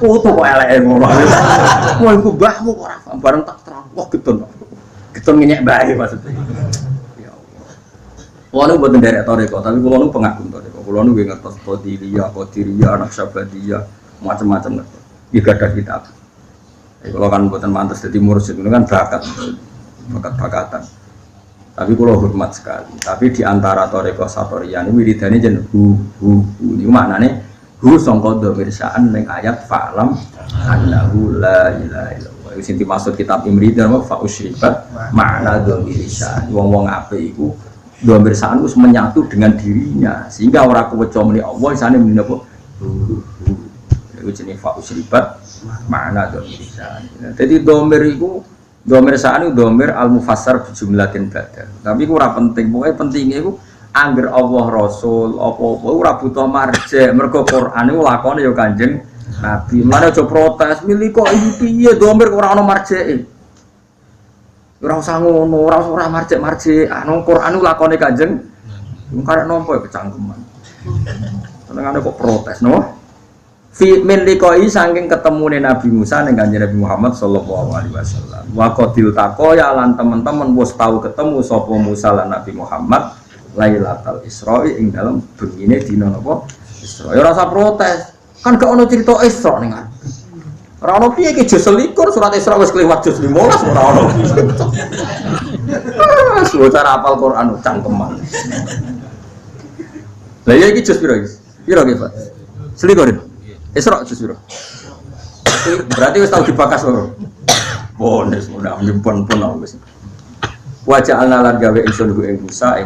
Putu kok eleke ngono. Wong iku mbahmu ora bareng tak terang. Wah getun. Getun ngenyek bae maksudnya. Ya Allah. Kulo nu mboten derek Thariqah, tapi kulo nu pengagum Thariqah. Kulo nu nggih ngertos Qadiriyah, Naqsyabandiyah, macam-macam ngertos. Iki gadah kitab. Kulo kan mboten mantes dadi mursyid, itu kan bakat-bakatan. Tapi kalau hormat sekali. Tapi di antara Thariqah Satoriyah ini wiridane jen hu. Ini maknane hu sangka dhamir sa'an ning ayat fa'lam annahu la ilaha illallah. Iku sing dimaksud kitab Imri dan fa usyribat makna dhamir sa'an. Wong-wong apik iku dhamir sa'an wis menyatu dengan dirinya sehingga ora keweca muni Allah isane muni apa hu. Iku jenenge fa usyribat makna dhamir sa'an. Dadi dhamir iku domir sa'an itu domir al-mufassar bijumlatin badal. Tapi itu ora penting, pokoknya pentingnya itu angger Allah Rasul, apa-apa, ora butuh marjek. Mergo Quran itu lakone ya Kanjeng Nabi. Mane aja protes, milih kok iki piye domir ora ana marjeke. Ora usah ngono, ora marjek-marjek. Anu Quran itu lakone Kanjeng. Wong karek nompo ya kecangkeman. Senengane kok protes, no? Fi min liqai saking ketemune Nabi Musa ning Kanjeng Nabi Muhammad sallallahu alaihi wasallam. Wa qadil taqoya lan teman-teman wis tau ketemu sapa Musa lan Nabi Muhammad Lailatul Isra ing dalem bengine dina napa Isra. Ya ora usah protes. Kan gak ono cerita Isra ning arep. Ora ono piye iki juz 21 surat Isra wis kliwat juz 15 ora ono. Cara hafal Quran cangkeman. Lah ya iki juz piro iki? Piro iki, Pak? Selikur. Isra jujur. Berarti wis tau dibakas lho. Bones mudah nyimpen pun wis. Wajah lan gawe ingsun ku ing Musa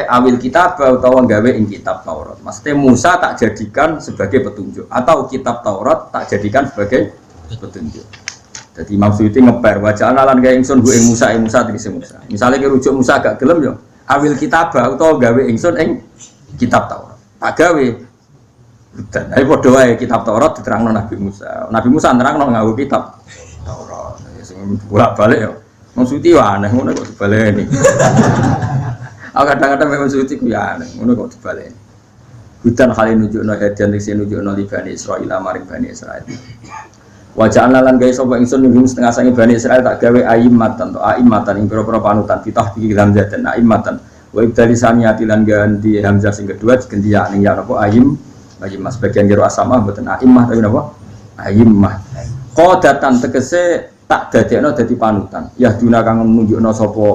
awil kitab utawa gawe ing kitab Taurat. Maksudnya Musa tak jadikan sebagai petunjuk atau kitab Taurat tak jadikan sebagai petunjuk. Jadi maksudnya ngeper wajah lan gawe ingsun ku ing Musa tegese Musa. Misale ki rujuk Musa gak gelem yo awil kitab utawa gawe ingsun ing kitab Taurat. Tak gawe hudan. Tapi padha wae kitab Taurat diterangno Nabi Musa. Nabi Musa nerangno nganggo kitab Taurat. Sing bolak-balik ya. Wong suci wae aneh ngono kok dibaleni. Aku kadang-kadang memang suci ku ya aneh ngono kok dibaleni. Hudan kali nunjukno hadian sing nunjukno li Bani Israil maring Bani Israil. Wajah lan gawe sapa ingsun minhum setengah sange Bani Israil tak gawe aimatan to aimatan ing pira-pira panutan pitah iki hamzah dan aimatan wa ibtali saniyati lan ganti hamzah sing kedua diganti ya ning ya napa mas bagian kira asama mboten aimah tapi napa aimah qadatan tegese tak dadekno dadi panutan ya duna kang nunjukno sapa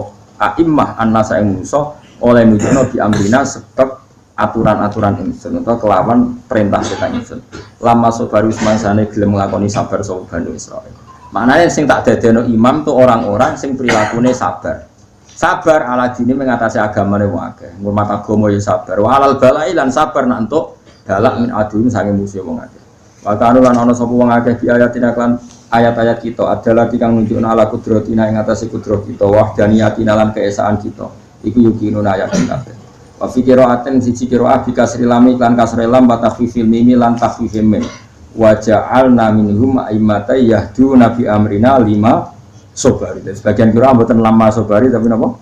aimah annasa ing musa oleh nunjukno di amrina sebab aturan-aturan ingsun atau kelawan perintah kita ingsun lama sobaru semangsane gelem nglakoni sabar sapa Bani Israil. Maknane sing tak dadekno imam tuh orang-orang sing prilakune sabar ala dini mengatasi agamane wong akeh ngurmat agama ya sabar wa alal balai lan sabar nak entuk dalak min adun sange musuh wong akeh wa kanu lan ana sapa wong akeh di ayatina kan ayat-ayat kita adalah kang nunjukna ala kudratina ing atase kudrat kita wahdaniyatina lan keesaan kita iku yukinuna ayat kabeh. Wa fi qira'atin siji qira'ah bi kasri lam lan kasri lam wa takhfifil mim lan takhfifil mim wa ja'alna minhum a'immatan yahduna bi amrina lima sobari. Sebagian qira'ah mboten lama sobari tapi napa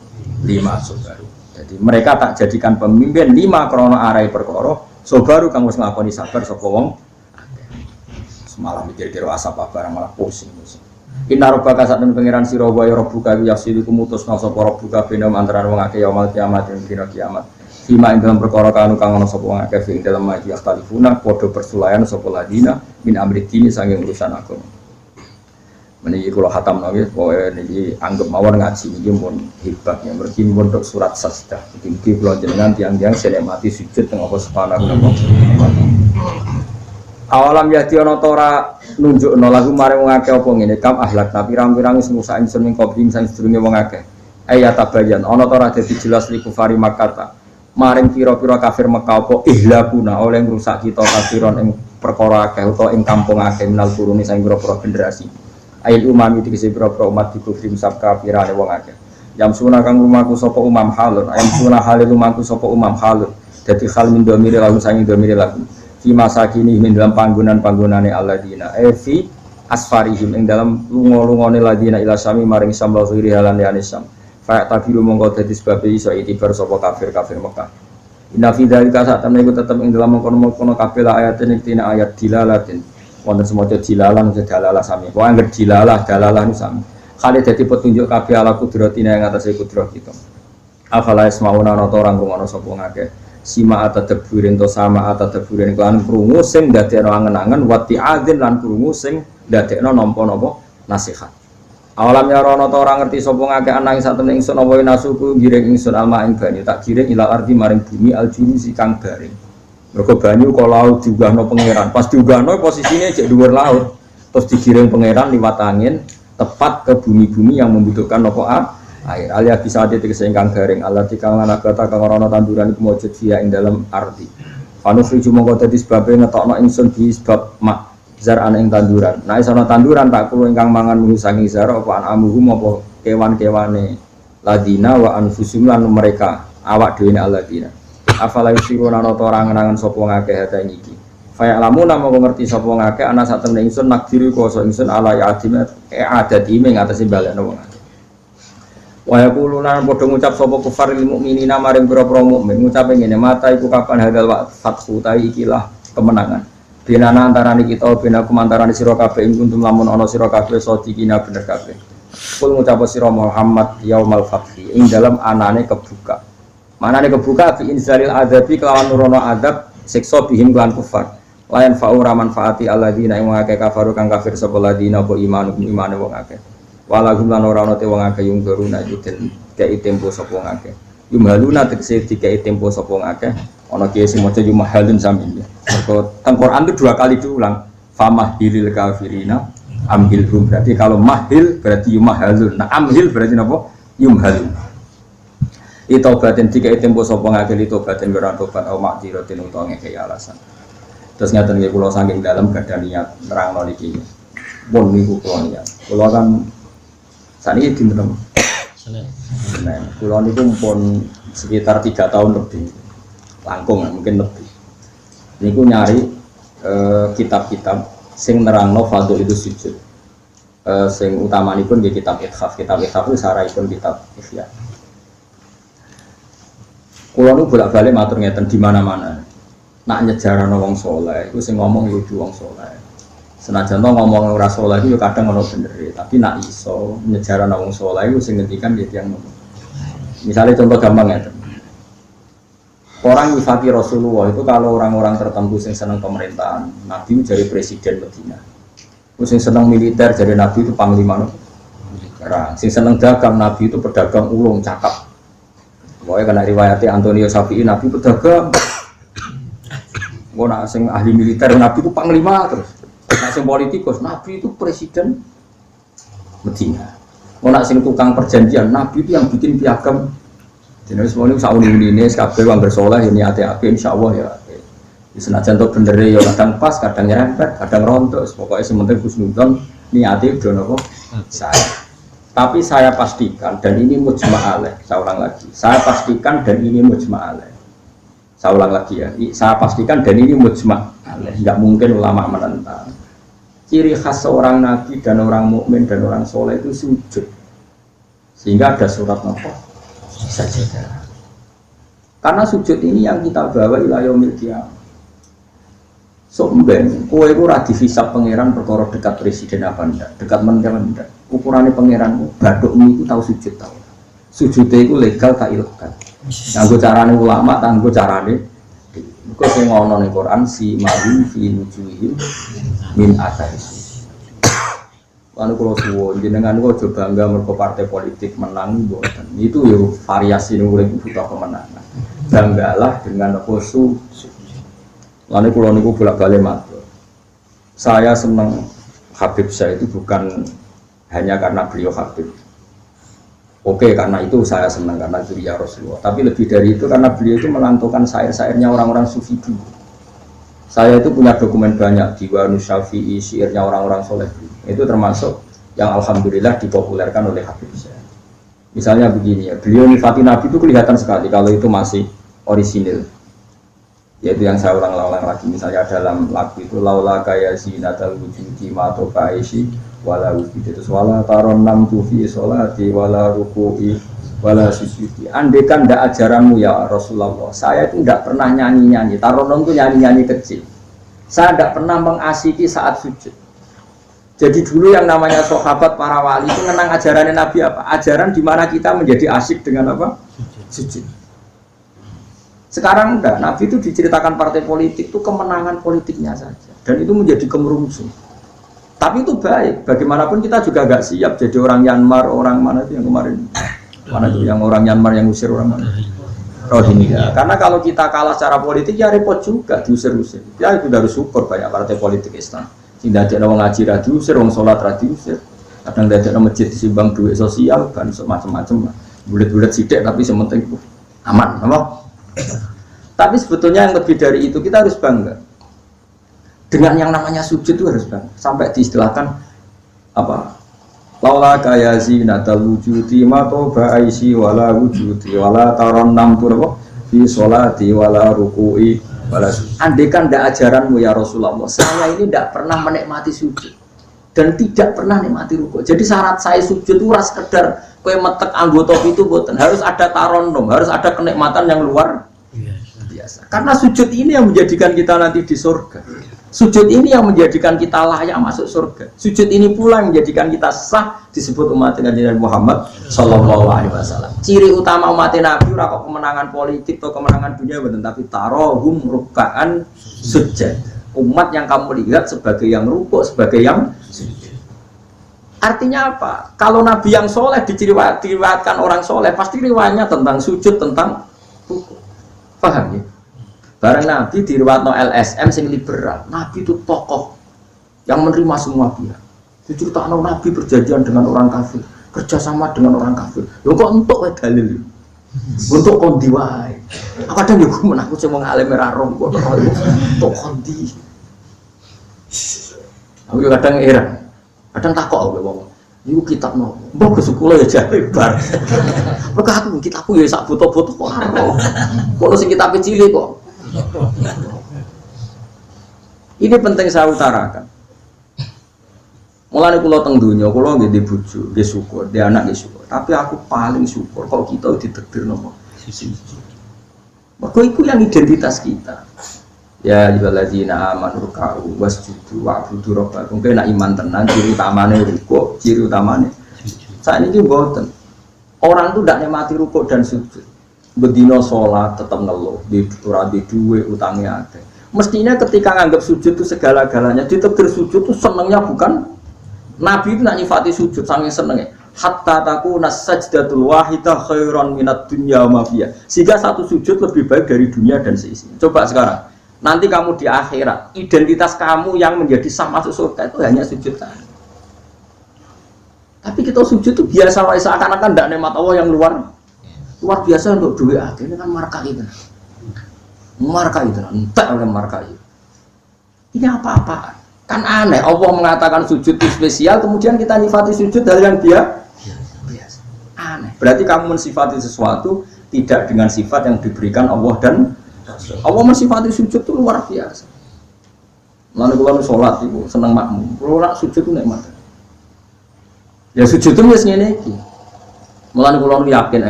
lima sobari. Jadi mereka tak jadikan pemimpin lima krana arai perkara sobaru kang wis nglakoni sabar sapa wong semalam mikir qira'ah sapa barang malah pusing. Inna rabbaka satun pangeran sira wa ya rabbuka yasidu kumutusna sapa rabbuka benam antarané wong akeh yaumul kiamat ing dina kiamat. Sima ing dalam perkara kanu kang ana sapa wong akeh ing dalam maji aktalifuna padha persulayan sapa ladina min amri dini saking urusan agama. Meniki kula khatam nggih pokoke niki anggap mawon ngaji niki pun hebat ya mergi pondok surat sajdah. Iki kula jenengan tiyang-tiyang senemati sujud teng apa subhanahu wa ta'ala. Awalam yati ana ta ora nunjukno lagu maring wong akeh apa ngene kam ahlak tapi pirang-pirang wis ngusak ingsun ing kopling sang sedurunge wong akeh. Ayat tabayan ana ta ora dadi jelas liku fari makata. Maring pira-pira kafir Mekah apa ihlakuna oleh ngrusak kita kafiron ing perkara akeh utawa ing kampung akeh minal kuruni sang pira-pira generasi. Ail umami dikese pira-pira umat dikufri musab kafirane wong akeh. Jam sunah kang rumaku sapa umam halun, ayam sunah halil rumaku sapa umam halun. Dadi hal min domire lagu sangi domire lagu. Fi masakini min dalam panggonan-panggonane alladzina fi asfarihim ing dalam lunga-lungane ladina ila sami maring sambal khiri halan ya nisam. Fa tabiru mongko dadi sebab iso itibar sapa kafir-kafir Mekah. Inna fi dzalika satamne iku tetep ing dalam mengkono-mengkono kabeh ayatin ing ayat dilalatin. Wonten semoco dilalan dalalah sami. Wae angger dalalah nu sami. Kali dadi petunjuk kabeh ala kudratina ing atase kudrat kita. Afala ismauna ana ta orang rungono sapa ngakeh. Sima atadaburin to sama atadaburin lan krungu sing dadekno angen-angen wati adzin lan krungu sing dadekno nampa-nampa nasihat. Awalam ya rono ta ora ngerti sapa ngakeh ana ing satemene ingsun apa nasuku giring ingsun alma ing banyu tak giring ila ardi maring bumi aljuri si kang garing. Mergo banyu kok laut diugahno pangeran. Pas diugahno posisine cek dhuwur laut. Terus digiring pangeran liwat angin tepat ke bumi-bumi yang membutuhkan apa air. Alia bisa tegese ingkang garing Allah dikang lan agata kang ora ana tanduran iku mujud via ing dalam ardi. Fanufriju mongko dadi sebabe ngetokno ingsun di sebab mak zar ana ing tanduran. Nah iso ana tanduran tak kulo ingkang mangan mung saking zar apa amuhum apa kewan-kewane ladina wa anfusum lan mereka awak dhewe alladina. Afala yusiruna ana ta ora ngenangan sapa ngakeh hata iki. Fa lamun mongko ngerti sapa ngakeh ana satemene ingsun nakdiru kuasa ingsun ala ya'dimat adati ing atase balekno wong akeh. Wa yaquluna padha ngucap sapa kufar lil mukminina maring pira-pira mukmin ngucap ngene mata iku kapan hadal wa fathu ta ikilah kemenangan. Binana antarane kita binakum antarane sira kabeh ing kuntum lamun ana sira kabeh sadikina bener kabeh. Kul ngucap sira Muhammad yaumal fathi ing dalam anane kebuka. Manane kebuka fi inzalil adabi kelawan nurono adab siksa bihim lan kufar. Layan fa'ura manfaati alladzina ing akeh kafaru kang kafir sapa ladina apa imane wong akeh. Walahum lan ora ana te wong akeh yung garuna idil kei tempo sapa wong akeh. Yumhaluna tegese dikei tempo sapa wong akeh. Ana kiye sing maca yumhalun sami. Mergo teng Quran itu 2 kali diulang. Famahilil kafirina amhilhum. Berarti kalau mahil berarti yumhalun. Nah amhil berarti napa? Yumhalun. Itobatin dikei tempo sapa ngakeh itobatin ora tobat au makdiratin utawa ngekei alasan. Terus ngaten nggih kula saking dalem gadah niat nerangno niki. Pun niku kula niat. Kula kan saniki dinten. Nah, kula niku pun sekitar 3 tahun lebih. Langkung mungkin lebih. Niku nyari kitab-kitab sing nerangno fadhil itu sujud. Sing utamanipun nggih kitab Ithaf. Kitab Ithaf itu saraipun kitab Ihya. Kula nu bolak-balik matur ngeten di mana-mana. Nak nyejarano wong saleh iku sing ngomong yo wong saleh. Senajan to ngomong ora saleh iku yo kadang ono benere, tapi nak iso nyejarano wong saleh iku sing ngendikan ya tiyang ngono. Misalnya contoh gampang ngeten. Orang nyifati Rasulullah itu kalau orang-orang tertentu yang senang pemerintahan, Nabi jadi presiden Medina. Yang senang militer jadi Nabi itu panglima perang. Yang senang dagang Nabi itu pedagang ulung cakap. Pokoknya kena riwayatnya Antonio Safi'i Nabi pedagang. Nak sing ahli militer Nabi itu panglima terus. Nak sing politikus Nabi itu presiden Medina. Nak sing tukang perjanjian Nabi itu yang bikin piagam. Jadi semua ini sauni-uni kabeh wong bersoleh ini ati-ati insyaallah ya. Senajan to bener ya kadang pas, kadang nyerempet, kadang rontok, pokoknya sementing husnudzon niate do napa saya. Tapi saya pastikan dan ini mujma' alaih, saya ulang lagi. Saya pastikan dan ini mujma' alaih. Saya ulang lagi ya. Saya pastikan dan ini mujma' alaih. Enggak mungkin ulama menentang. Ciri khas seorang nabi dan orang mukmin dan orang soleh itu sujud. Sehingga ada surat napa? Sajadah. Karena sujud ini yang kita bawa ila yaumil qiyamah. Somben, kowe iku ora dihisab pangeran perkara dekat presiden apa ndak, dekat menteri ndak. Ukurane pangeran badhukmu iku tau sujud tau. Sujude iku legal tak ilegal. Nganggo carane ulama, nganggo carane iku sing ana ning Quran si ma'in fi wujuhihim min athari. Lalu kalau suwon jenengan kok coba bangga mergo partai politik menang mboten. Itu yo variasi ning urip butuh kemenangan. Banggalah dengan apa sujud. Lalu kalau niku bolak-balik matur. Saya senang Habib saya itu bukan hanya karena beliau Habib. Oke, karena itu saya senang karena dzurriyyah Rasulullah. Tapi lebih dari itu karena beliau itu melantungkan syair-syairnya orang-orang sufi dulu. Saya itu punya dokumen banyak Diwan Syafi'i, syairnya orang-orang soleh. Itu termasuk yang alhamdulillah dipopulerkan oleh Habib saya. Misalnya begini ya, beliau nifati Nabi itu kelihatan sekali kalau itu masih orisinil. Yaitu yang saya ulang-ulang lagi. Misalnya dalam lagu itu laula kaya zinatal wujudi ma tofaisi wala wujudi wala taron nam tufi sholati wala ruku'i wala sujudi. Andaikan ndak ajaranmu ya Rasulullah, saya itu ndak pernah nyanyi-nyanyi. Taronon itu nyanyi-nyanyi kecil. Saya ndak pernah mengasiki saat sujud. Jadi dulu yang namanya sahabat para wali itu menang ajarannya Nabi apa? Ajaran di mana kita menjadi asyik dengan apa? Sujud. Sekarang enggak, Nabi itu diceritakan partai politik itu kemenangan politiknya saja. Dan itu menjadi kemerungsung. Tapi itu baik, bagaimanapun kita juga agak siap jadi orang Myanmar, orang mana itu yang kemarin? Mana itu yang orang Myanmar yang usir orang mana? Rohingya. Karena kalau kita kalah secara politik ya repot juga diusir-usir. Ya itu harus syukur banyak partai politik Islam. Tidak ada orang ngaji ra diusir, orang sholat ra diusir. Kadang tidak ada masjid disumbang duit sosial, kan macam-macam. Bulat-bulat sidik tapi sementing aman, apa? Tapi sebetulnya yang lebih dari itu kita harus bangga dengan yang namanya sujud itu harus bangga. Sampai diistilahkan apa? Laula kaya zinatal wujudi ma tobaisi wala wujudi wala tarannam turwa fi sholati wala ruku'i wala. Andaikan ndak ajaranmu ya Rasulullah, saya ini ndak pernah menikmati sujud dan tidak pernah nikmati ruku'. Jadi syarat saya sujud itu ora sekedar kowe metek anggota itu boten, harus ada taronnum, harus ada kenikmatan yang luar biasa. Karena sujud ini yang menjadikan kita nanti di surga. Sujud ini yang menjadikan kita layak masuk surga. Sujud ini pula yang menjadikan kita sah disebut umat Nabi Muhammad sallallahu alaihi wasallam. Ciri utama umat Nabi ora kok kemenangan politik atau kemenangan dunia betul, tapi tarohum ruk'an sujud. Umat yang kamu lihat sebagai yang rukuk, sebagai yang sujud. Artinya apa? Kalau Nabi yang soleh diriwayatkan orang soleh, pasti riwayatnya tentang sujud, tentang rukuk. Paham ya? Barang Nabi diriwayatno LSM sing liberal. Nabi itu tokoh yang menerima semua pihak. Diceritakan Nabi berjanjian dengan orang kafir, kerjasama dengan orang kafir. Lho kok entuk wae dalil. Untuk kondi wae. Kadang yo menakut sing wong alim ora roh kok untuk kondi. Aku kadang heran. Kadang takok aku wong. Iku kitab nopo? Mbok sekolah ya jare bar. Mergo aku kitabku ya sak foto-foto kok ora. Kok sing kitab cilik kok. Ini penting saya utarakan. Mulane kula teng donya, kula nggih di bojo, nggih syukur, di anak nggih syukur. Tapi aku paling syukur kok kita ditakdir napa? Mergo iku yang identitas kita. Ya ayyuhalladzina amanu ruk'u wasjudu wa'budu rabbakum. Kena iman tenan ciri utamane rukuk, ciri utamane sakniki mboten. Orang tuh ndak nikmati rukuk dan sujud. Bedino sholat tetap ngeluh, di ora di duwe utangnya ada. Mestinya ketika nganggap sujud itu segala-galanya, ditakdir sujud itu senengnya bukan Nabi itu nak nyifati sujud saking senengnya. Hatta takuna sajdatul wahidah khairan minad dunya wa ma fiha. Sehingga satu sujud lebih baik dari dunia dan seisinya. Coba sekarang, nanti kamu di akhirat, identitas kamu yang menjadi sah masuk surga itu hanya sujud tadi. Tapi kita sujud itu biasa, seakan-akan tidak nikmat Allah yang luar biasa untuk duit akhir. Ini kan marka itu, entek oleh marka itu. Ini apa-apa? Kan aneh. Allah mengatakan sujud itu spesial, kemudian kita nyifati sujud dari yang biasa. Aneh. Berarti kamu mensifati sesuatu tidak dengan sifat yang diberikan Allah dan Rasul. Allah mensifati sujud itu luar biasa. Lalu kalau sholat itu senang makmum, kalau sujud itu nikmat. Ya sujud itu biasanya ini. Mulane kula yakin,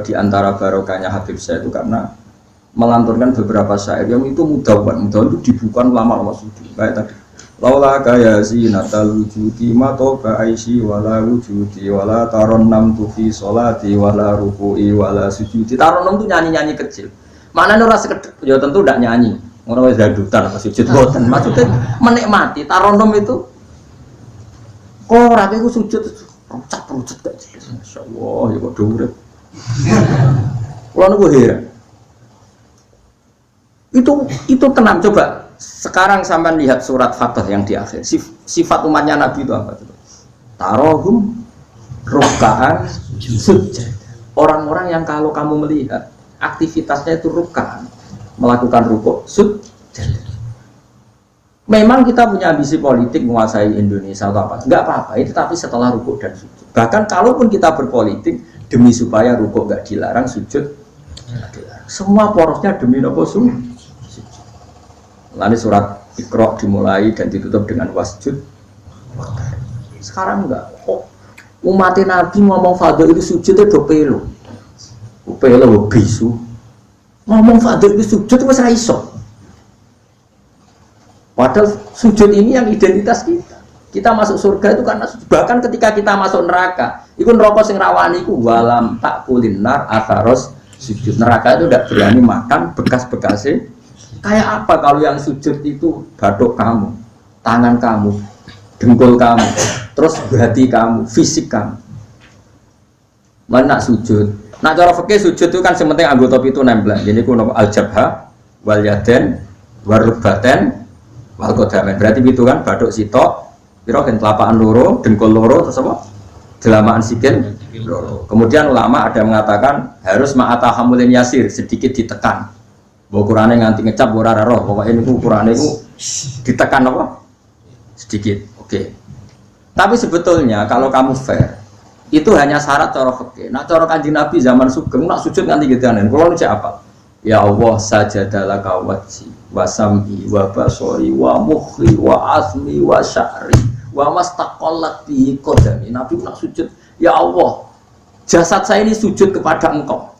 di antara barokahnya Habib saya itu karena melanturkan beberapa syair yang itu mudawan itu dibukukan lama-lama sujud. Kayak tadi. Laula kaya zinatal wujudi ma toba aisi wala wujudi wala taronnam tu fi sholati wala ruku'i wala sujudi. Taronnam itu nyanyi-nyanyi kecil. Maknane ora sekedhik ya tentu ndak nyanyi. Ngono wis dadutan apa sujud boten. Maksudnya menikmati taronnam itu kok ora iku sujud rucat gak jelas. Masyaallah ya kok urip. Kulo niku heran. Itu tenang coba. Sekarang sampean lihat surat Fatah yang di akhir. Sifat umatnya Nabi itu apa itu? Tarohum ruk'an sujud. Orang-orang yang kalau kamu melihat aktivitasnya itu ruk'an, melakukan rukuk sujud. Memang kita punya ambisi politik menguasai Indonesia atau apa? Enggak apa-apa, itu tapi setelah rukuk dan sujud. Bahkan kalaupun kita berpolitik demi supaya rukuk enggak dilarang, sujud enggak dilarang. Semua porosnya demi apa sujud. Lalu surat Iqra dimulai dan ditutup dengan wasjud. Sekarang enggak. Oh, umat Nabi ngomong fardhu itu sujud itu do pelo. Pelo bisu. Ngomong fardhu itu sujud wis ra iso. Padahal sujud ini yang identitas kita. Kita masuk surga itu karena sujud. Bahkan ketika kita masuk neraka, itu neraka sing rawani iku walam takulin nar atharos sujud. Neraka itu tidak berani makan bekas-bekasnya. Kayak apa kalau yang sujud itu batuk kamu, tangan kamu, dengkul kamu, terus hati kamu, fisik kamu. Mana sujud? Nah cara fikih sujud itu kan sementing anggota itu nempel. Jadi kuno al-jabha, wal yaden, warubaten, wal qadamen. Berarti itu kan batuk sitok, piro kan telapakan loro, dengkul loro, terus apa? Jelamaan sikil loro. Kemudian ulama ada mengatakan harus ma'atahamulin yasir, sedikit ditekan. Bawa Qur'ane nganti ngecap ora roh, pokoknya ini Qur'ane itu ditekan apa? Sedikit. Oke. Tapi sebetulnya kalau kamu fair, itu hanya syarat cara fikih. Nah, cara Kanjeng Nabi zaman Sugeng nak sujud nganti gituan. Kulo niku apa? Ya Allah sajadalaka wajhi wa sam'i wa basari wa mukhi wa asmi wa sya'ri wa mastaqallat bi qadami. Nabi nak sujud, ya Allah, jasad saya ini sujud kepada Engkau.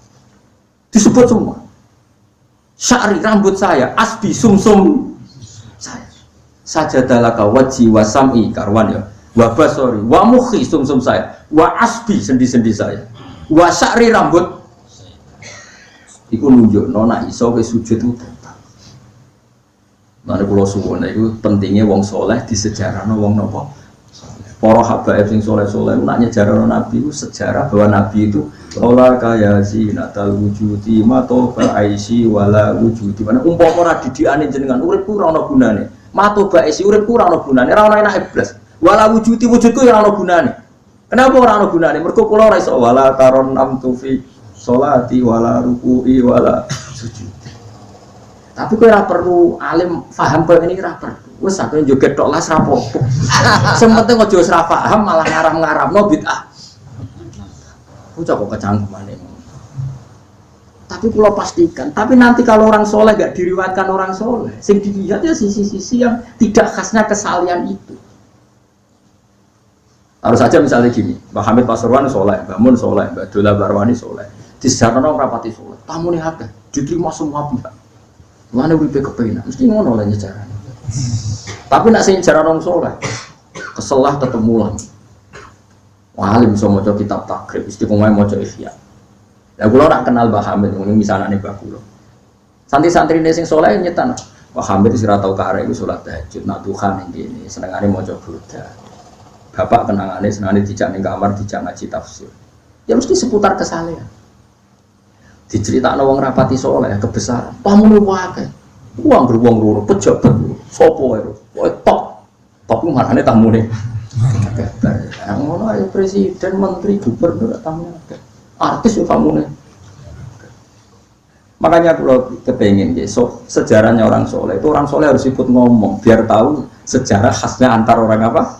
Disebut semua. Sya'ri rambut saya, asbi sumsum saya. Sajadalaka wajhi wa sam'i karwan ya. Wa basari wa mukhi sumsum saya. Wa asbi sendi-sendi saya. Wa sya'ri rambut. Iku nunjukno nek iso ke sujud itu tetap. Mane kula suwun iku pentingnya wong saleh disejarahno wong napa? Para habaib sing saleh-saleh nak nyejarahno Nabi itu sejarah bahwa Nabi itu ola kaya zinatal wujudi matoba aisi wala wujudi. Mana umpama ora didikane jenengan uripku ora ana gunane. Matoba aisi uripku ora ana gunane, ora ana enak iblis. Wala wujudi wujudku ora ana gunane. Kenapa ora ana gunane? Mergo kula ora iso wala taron namtu fi sholati wala ruku'i wala sujud. Tapi kowe ora perlu alim paham kowe ini ora perlu. Wes sakjane joget tok las ra apa-apa. Sing penting aja wis ra paham malah ngarap-ngarapno bid'ah. Kok kecangkemane. Tapi kalau pastikan, tapi nanti kalau orang soleh gak diriwayatkan orang soleh, sing dilihat ya sisi-sisi yang tidak khasnya kesalian itu. Harus saja misalnya gini, Mbak Hamid Pasuruan soleh, Mbak Mun soleh, Mbak Dola Barwani soleh, di sejarah orang rapati soleh, tamu nih hati, diterima semua pihak. Mana WP kepengen, mesti ngono lah nyejarah. Tapi nak sejarah orang soleh, keselah ketemu lah. Walim bisa mau kitab takrib, istiqomah mau ihya. Ya kula nak kenal Mbah Hamid, ngono misalane Mbah kula. Santri-santri sing saleh nyetan. Mbah Hamid wis ora tau karek iku salat tahajud, nak Tuhan ning kene, senengane maca burda. Bapak kenangane senengane dijak ning kamar dijak ngaji tafsir. Ya mesti seputar kesalehan. Diceritakno wong rapati saleh kebesaran, pamune wae. Wong beruang loro pejabat, sapa wae. Wae top. Top ku marane tamune. Ngono ae presiden, menteri, gubernur tamune. Artis ya kamu nih. Makanya kalau kepengen sejarahnya orang soleh itu orang soleh harus ikut ngomong biar tahu sejarah khasnya antar orang apa.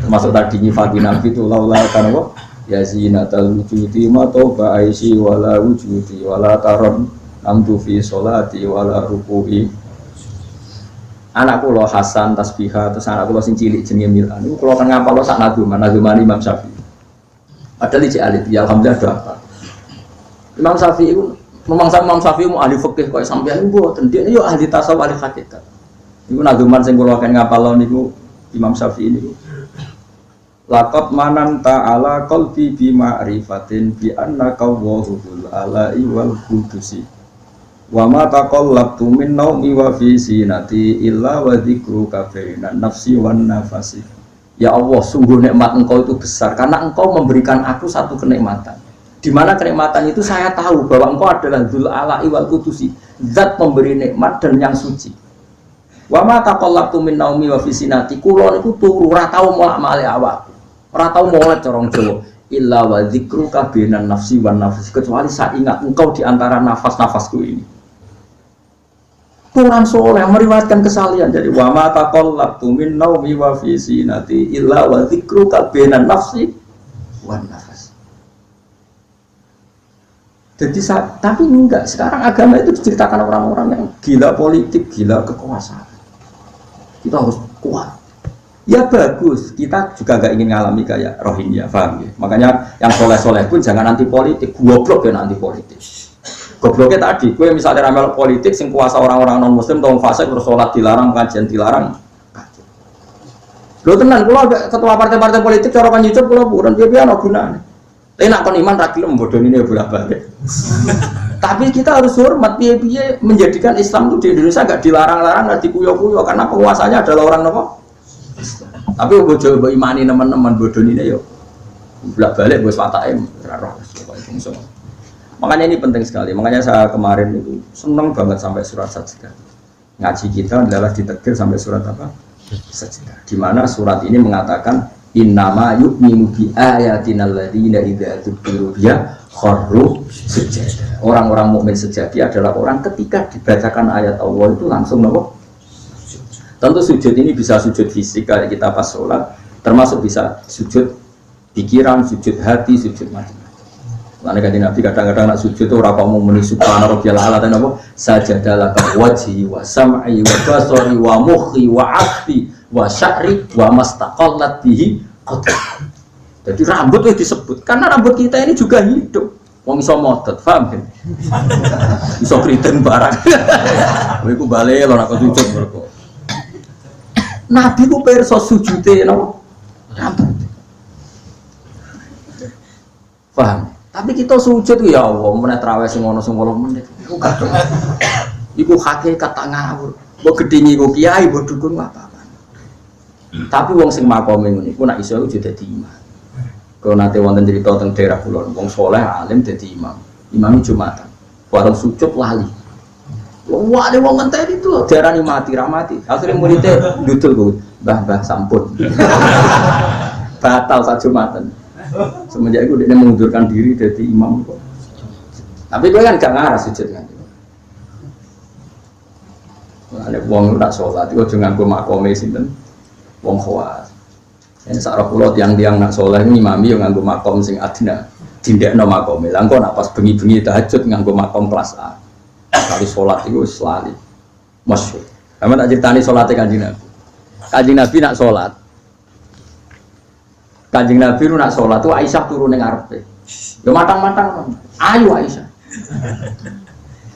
Termasuk tadi nyifati Nabi itu laula kan apa? Ya zinatal wujudi ma tauba aisi wala wujudi wala taron amtu fi sholati wala ruku'i. Anak kula Hasan tasbihah terus anak kula sing cilik jenenge Milan. Niku kula kan ngapal sak naduman Imam Syafi'i. Padahal iki alit ya alhamdulillah do apa. Imam Syafi'i itu Imam Syafi'i mau ahli fikih kok sampeyan mboten dia yo ahli tasawuf ahli hakikat. Niku naduman sing kula kan ngapal niku Imam Syafi'i niku. Laqad manan ta'ala qalbi bi ma'rifatin bi annaka wahul ala'i wal qudusi. Wa ma taqallabtu min naumi wa fi sinati illa wa dzikruka bainan nafsi wan nafasi. Ya Allah, sungguh nikmat Engkau itu besar karena Engkau memberikan aku satu kenikmatan. Di mana kenikmatan itu saya tahu bahwa Engkau adalah Dzul Ala'i wal Qudusi, zat pemberi nikmat dan yang suci. Wa ma taqallabtu min naumi wa fi sinati, kula niku turu ora tau molak-malik awakku. Ora tau molek corong Jawa. Illa wa dzikruka bainan nafsi wan nafsi, kecuali saya ingat Engkau di antara nafas-nafasku ini. Orang soleh meriwayatkan kesalian jadi wa ma taqallabtu min naumi wa fi sinati illa wa dzikruka bainan nafsi wan nafas. Jadi tapi enggak, sekarang agama itu diceritakan orang-orang yang gila politik, gila kekuasaan. Kita harus kuat. Ya bagus, kita juga enggak ingin ngalami kayak Rohingya, paham ya? Makanya yang soleh-soleh pun jangan anti politik, goblok ya anti politik. Gobloknya tadi, gue misalnya ramal politik, sing kuasa orang-orang non muslim, tolong fasik, terus sholat dilarang, kajian dilarang. Lo tenan, kalau ketua partai-partai politik, cara kan YouTube, kalau bukan dia no gunanya. Tapi nak kon iman ragil membodoh ini ya bolak-balik. Tapi kita harus hormat, dia menjadikan Islam itu di Indonesia gak dilarang-larang, gak dikuyo-kuyo, karena penguasanya adalah orang nopo. Tapi gue coba imani teman-teman bodoh ini ya, bolak-balik gue swataim, terarah, makanya ini penting sekali. Makanya saya kemarin itu senang banget sampai surat Sajdah. Ngaji kita adalah ditegir sampai surat apa? Sajdah. Di mana surat ini mengatakan innama yu'minu bi ayatina alladziina idza dzukiru biha kharru sujada. Orang-orang mukmin sejati adalah orang ketika dibacakan ayat Allah itu langsung nopo? Tentu sujud ini bisa sujud fisik kayak kita pas sholat, termasuk bisa sujud pikiran, sujud hati, sujud mati. Karena kanjeng Nabi kadang-kadang nak sujud itu ora kok muni subhana rabbiyal a'la dan apa sajadalah ka wajhi wa sam'i wa basari wa mukhi wa aqli wa sya'ri wa mastaqallat bihi qad. Jadi rambut itu disebut karena rambut kita ini juga hidup. Wong iso modot, paham kan? Iso kriten barang. Kowe iku bali lho nak sujud mergo. Nabi ku pirsa sujude napa? Rambut. Paham? Tapi kita sujud ya Allah, meneh traweh sing ono sing 8 menit. Iku kadung. Iku hakikat tak ngawur. Mbok gedhingi ku kiai, mbok dukun apa-apa. Tapi wong sing makome ngene iku nek iso udah dadi imam. Kalau nanti wonten cerita teng daerah kula, wong saleh alim dadi imam. Imam Jumatan. Bareng sujud lali. Wah, ada wong ngenteni itu diarani mati, ra mati. Akhire muridé ndudul ku, "Mbah, sampun." Batal sak Jumatan. Semenjak itu dia mengundurkan diri dari imam kok. Tapi gue kan gak ngarah sujud kan. Ada uang tak sholat, itu jangan gue makome sinten, uang khawas. Ini saat pulau tiang-tiang nak sholat ini imami yang nganggo makom sing adna. dindekno makome. Lah engko nak pas bengi-bengi tahajud nganggo makom kelas A. Kali salat iku wis lali. Masyhur. Sama tak critani salate Kanjeng Nabi. Kanjeng Nabi nak salat. Kanjeng Nabi nak salat tuh Aisyah turu ning ngarepe. Ya matang-matang. Ayo Aisyah.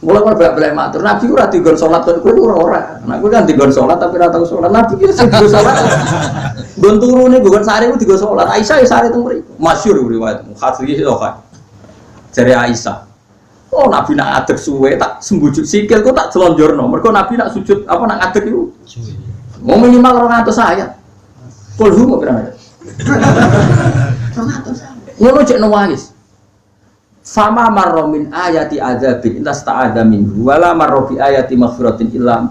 Mulai berbalik matur, Nabi ora digon sholat dan kue ora. Nah kue kan digon sholat tapi ora tau sholat. Nabi itu sing digon sholat. Gon turune bukan sare ku digon sholat. Aisyah ya sare teng mriku. Masyhur riwayat Mukhadri itu kan. Jare Aisyah. Oh Nabi nak adek suwe tak sembujuk sikil ku tak jelonjorno. Mergo Nabi nak sujud apa nak adek iku. Mau minimal 200 ayat. Kulhu mau pirang ayat? 200 ayat. Ngono cek nangis. Fama marro min ayati adzabin illa sta'adha minhu wala marro bi ayati maghfiratin illa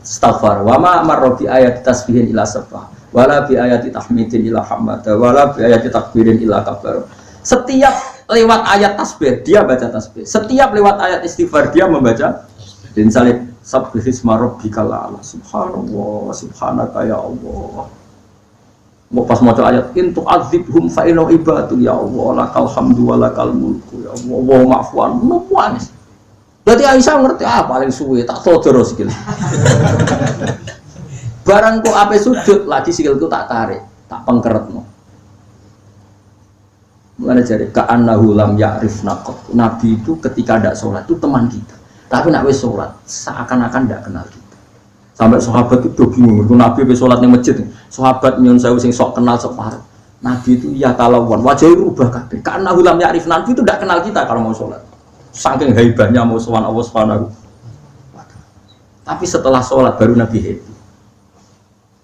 astaghfar wa ma marro bi ayati tasbihin illa sabbah wala bi ayati tahmidin illa hamada wala bi ayati takbirin illa kabbar. Setiap lewat ayat tasbih dia baca tasbih, setiap lewat ayat istighfar dia membaca dan salib sabbihisma rabbikal a'la. Subhanallah subhanaka ya Allah. Mau pas mau ayat intu azibhum fa inna ibadu ya Allah lakal hamdu wa lakal mulku ya Allah wa ma'fuan nuwans. Berarti Aisyah ngerti paling suwe tak todoro sikil. Barang kok ape sujud lagi sikilku tak tarik, tak pengkeretno. Mulane jare ka'annahu lam ya'rifna qat. Nabi itu ketika ndak salat itu teman kita. Tapi nak wis salat seakan-akan ndak kenal kita. Sampai sahabat itu bingung, Nabi be salat ning masjid. Sahabat nyun sewu sing sok kenal sok parek. Nabi itu ya talawan, wajahnya berubah kabeh. Karena ulam ya'rif Nabi itu tidak kenal kita kalau mau sholat. Saking hebatnya mau sowan Allah Subhanahu. Tapi setelah sholat baru Nabi happy.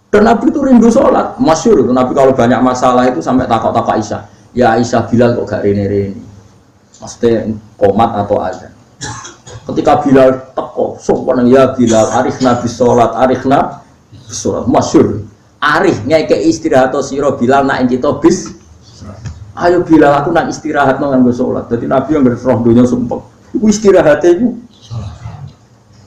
Dan Nabi itu rindu sholat. Masyhur itu Nabi kalau banyak masalah itu sampai takut-takut Aisyah. Ya Aisyah Bilal kok gak rene-rene. Maksudnya komat atau azan. Ketika Bilal teko, sopan ya Bilal, arifna bis sholat, arifna bis sholat. Masyhur. Arif ngeke istirahat to sira Bilal nak kita bis. Ayo Bilal aku nak istirahat nang nganggo salat. Dadi Nabi yang roh donya sumpek. Iku istirahate iku salat.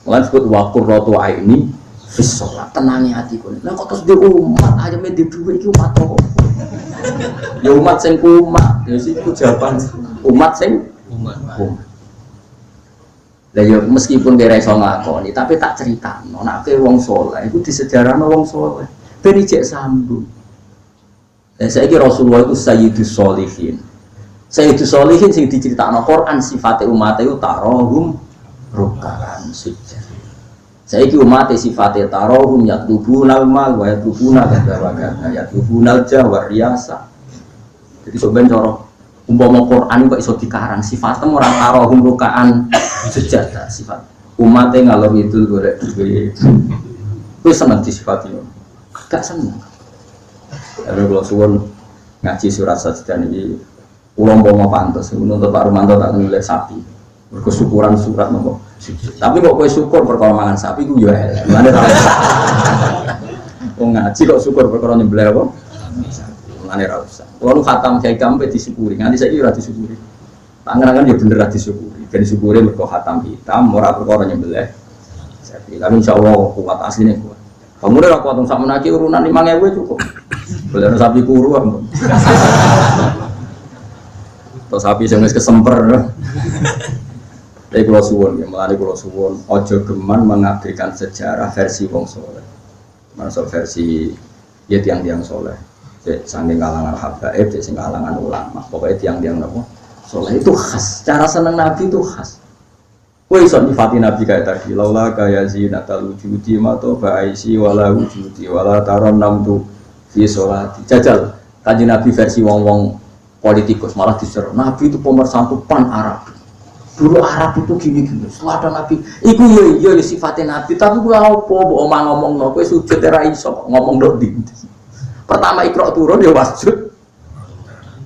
Lan sebut wa qurratu aini fis salat. Tenangi atiku. Lah kok terus di umat aja me di dhuwit iki umat kok. Ya umat sing kumat, ya siku jawaban umat sing umat. Lah ya meskipun kira iso nglakoni tapi tak critakno nek wong saleh iku disejarahno wong saleh. Beri cek sambung. Dan saya kira Rasulullah itu Sayyidus Sholihin. Sayyidus Sholihin sing diceritakan Quran sifatnya umatnya itu tarohum rukaan sujud. Saya kira umatnya sifatnya tarohum yatlubunal mal wa yatlubunal gadawagana yatlubunal jawar riasa. Jadi sebenarnya cara umpama Quran kok iso dikarang sifatnya orang tarohum rukaan sujud sifat. Umatnya ngalor itu golek duwe. Wis seneng disifatnya. Gak seneng. Tapi kalau suwon ngaji surat sajidah ini, ulang bawa pantas. Untuk Pak Rumanto tak nulis sapi. Berkesyukuran surat nopo. Tapi kok kue syukur perkara mangan sapi, gue ya. Mana tahu? Kau ngaji kok syukur perkara nyembelih apa? Mana rasa? Kalau khatam kayak kampe disyukuri, nanti saya kira disyukuri. Tangan kan ya bener disyukuri. Dan disyukuri mereka khatam hitam, murah perkara nyembelih. Tapi insya Allah kuat aslinya kuat. Kamu udah kuat untuk menaki urunan 5.000 cukup. Boleh sapi kuru ampun. Atau sapi sing wis kesemper. Tapi kula suwun ya, mulane kula suwun aja geman mengabaikan sejarah versi wong saleh. Masuk versi ya tiang-tiang saleh. Cek saking kalangan habaib, cek sing kalangan ulama. Pokoknya tiang-tiang napa? Saleh itu khas. Cara seneng Nabi itu khas. Kowe iso nyifati Nabi kayak tadi, laula kaya zinatal wujudi mato ba'isi wala wujudi wala taranam tu fi sholati. Jajal Kanjeng Nabi versi wong-wong politikus malah diseru. Nabi itu pemersatu pan Arab. Dulu Arab itu gini-gini. Setelah ada Nabi, iku ya sifatnya Nabi, tapi kowe apa omah ngomongno kowe sujud ora iso ngomong ndok ndi. Pertama Iqra turun ya wasjud.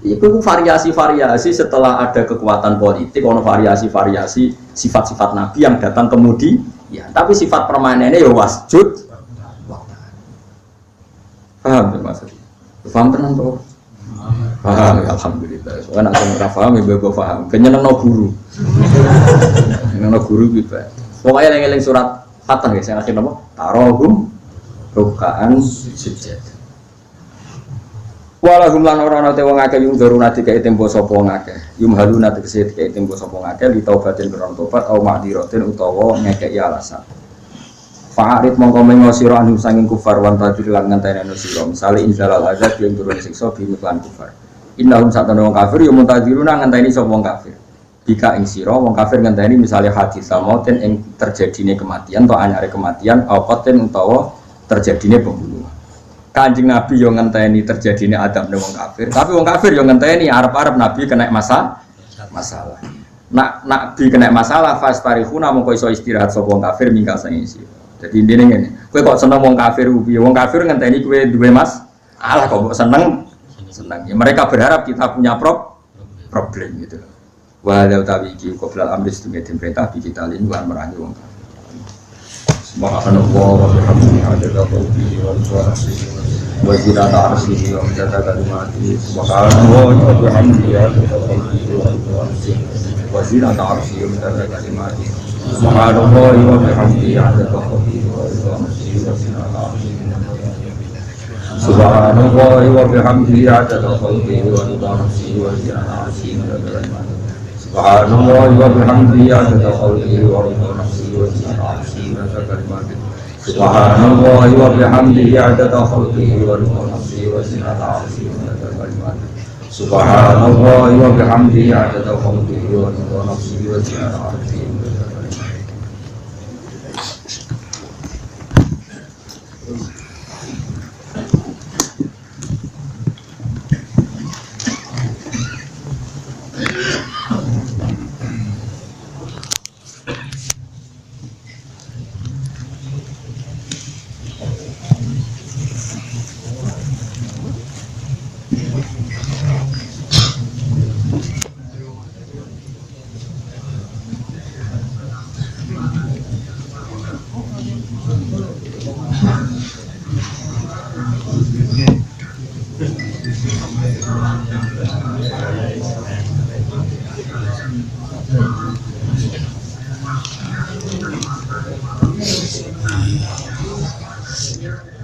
Itu variasi-variasi setelah ada kekuatan politik, ono variasi-variasi sifat-sifat Nabi yang datang kemudian. Ya, tapi sifat permanennya ya wasjud. Paham ya maksudnya? Paham tenan toh? Paham ya alhamdulillah. Soalnya nak ora paham ya bebo paham. Kenyenengno guru. Kenyenengno guru iki bae. Pokoke eling-eling surat Fatah ya sing akhir napa? Tarohum rukaan sujud. Walahum lan ora ana te wong akeh yung daruna dikae tempo sapa wong akeh. Yum haluna tegese dikae tempo sapa wong akeh li taubatin karo tobat au ma'diratin utawa ngekeki alasan. Fa'arid mongko mengo sira anu sanging kufar wan tadir lan ngenteni sira. Misale inzalal azab yang turun siksa bimiklan kufar. Innahum satana wong kafir yo muntadiruna ngenteni sapa wong kafir. Bika ing sira wong kafir ngenteni misale hadis mauten ing terjadine kematian atau anyare kematian apaten utawa terjadine pembunuhan. Kanjeng Nabi yang ngenteni terjadinya adab ning wong kafir, tapi wong kafir yang ngenteni arep-arep Nabi kena masalah. Nak Nabi kena masalah fastarihuna mongko iso istirahat sapa wong kafir mingka sing isi. Jadi intine ngene, kowe kok seneng wong kafir piye? Wong kafir ngenteni kowe duwe masalah kok seneng. Ya, mereka berharap kita punya problem gitu. Walau tawi iki qoblal amri sedene perintah bi kita lan merangi wong kafir. Subhanallah wa bihamdihi adada qalbihi wa rizqi wa zinata arsyihi wa midada kalimatihi subhanallah wa bihamdihi adada qalbihi wa zinata arsyihi wa midada kalimatihi subhanallah wa bihamdihi adada qalbihi wa rizqi wa zinata arsyihi subhanallah wa bihamdihi adada qalbihi wa rizqi wa zinata arsyihi subhanallah wa bihamdihi adada qalbihi wa rizqi wa zinata arsyihi Subhanallah wa bihamdihi adada khalqihi wa rizqi wa zinata arsyihi Subhanallah wa bihamdihi adada khalqihi wa rizqi wa zinata arsyihi Yeah.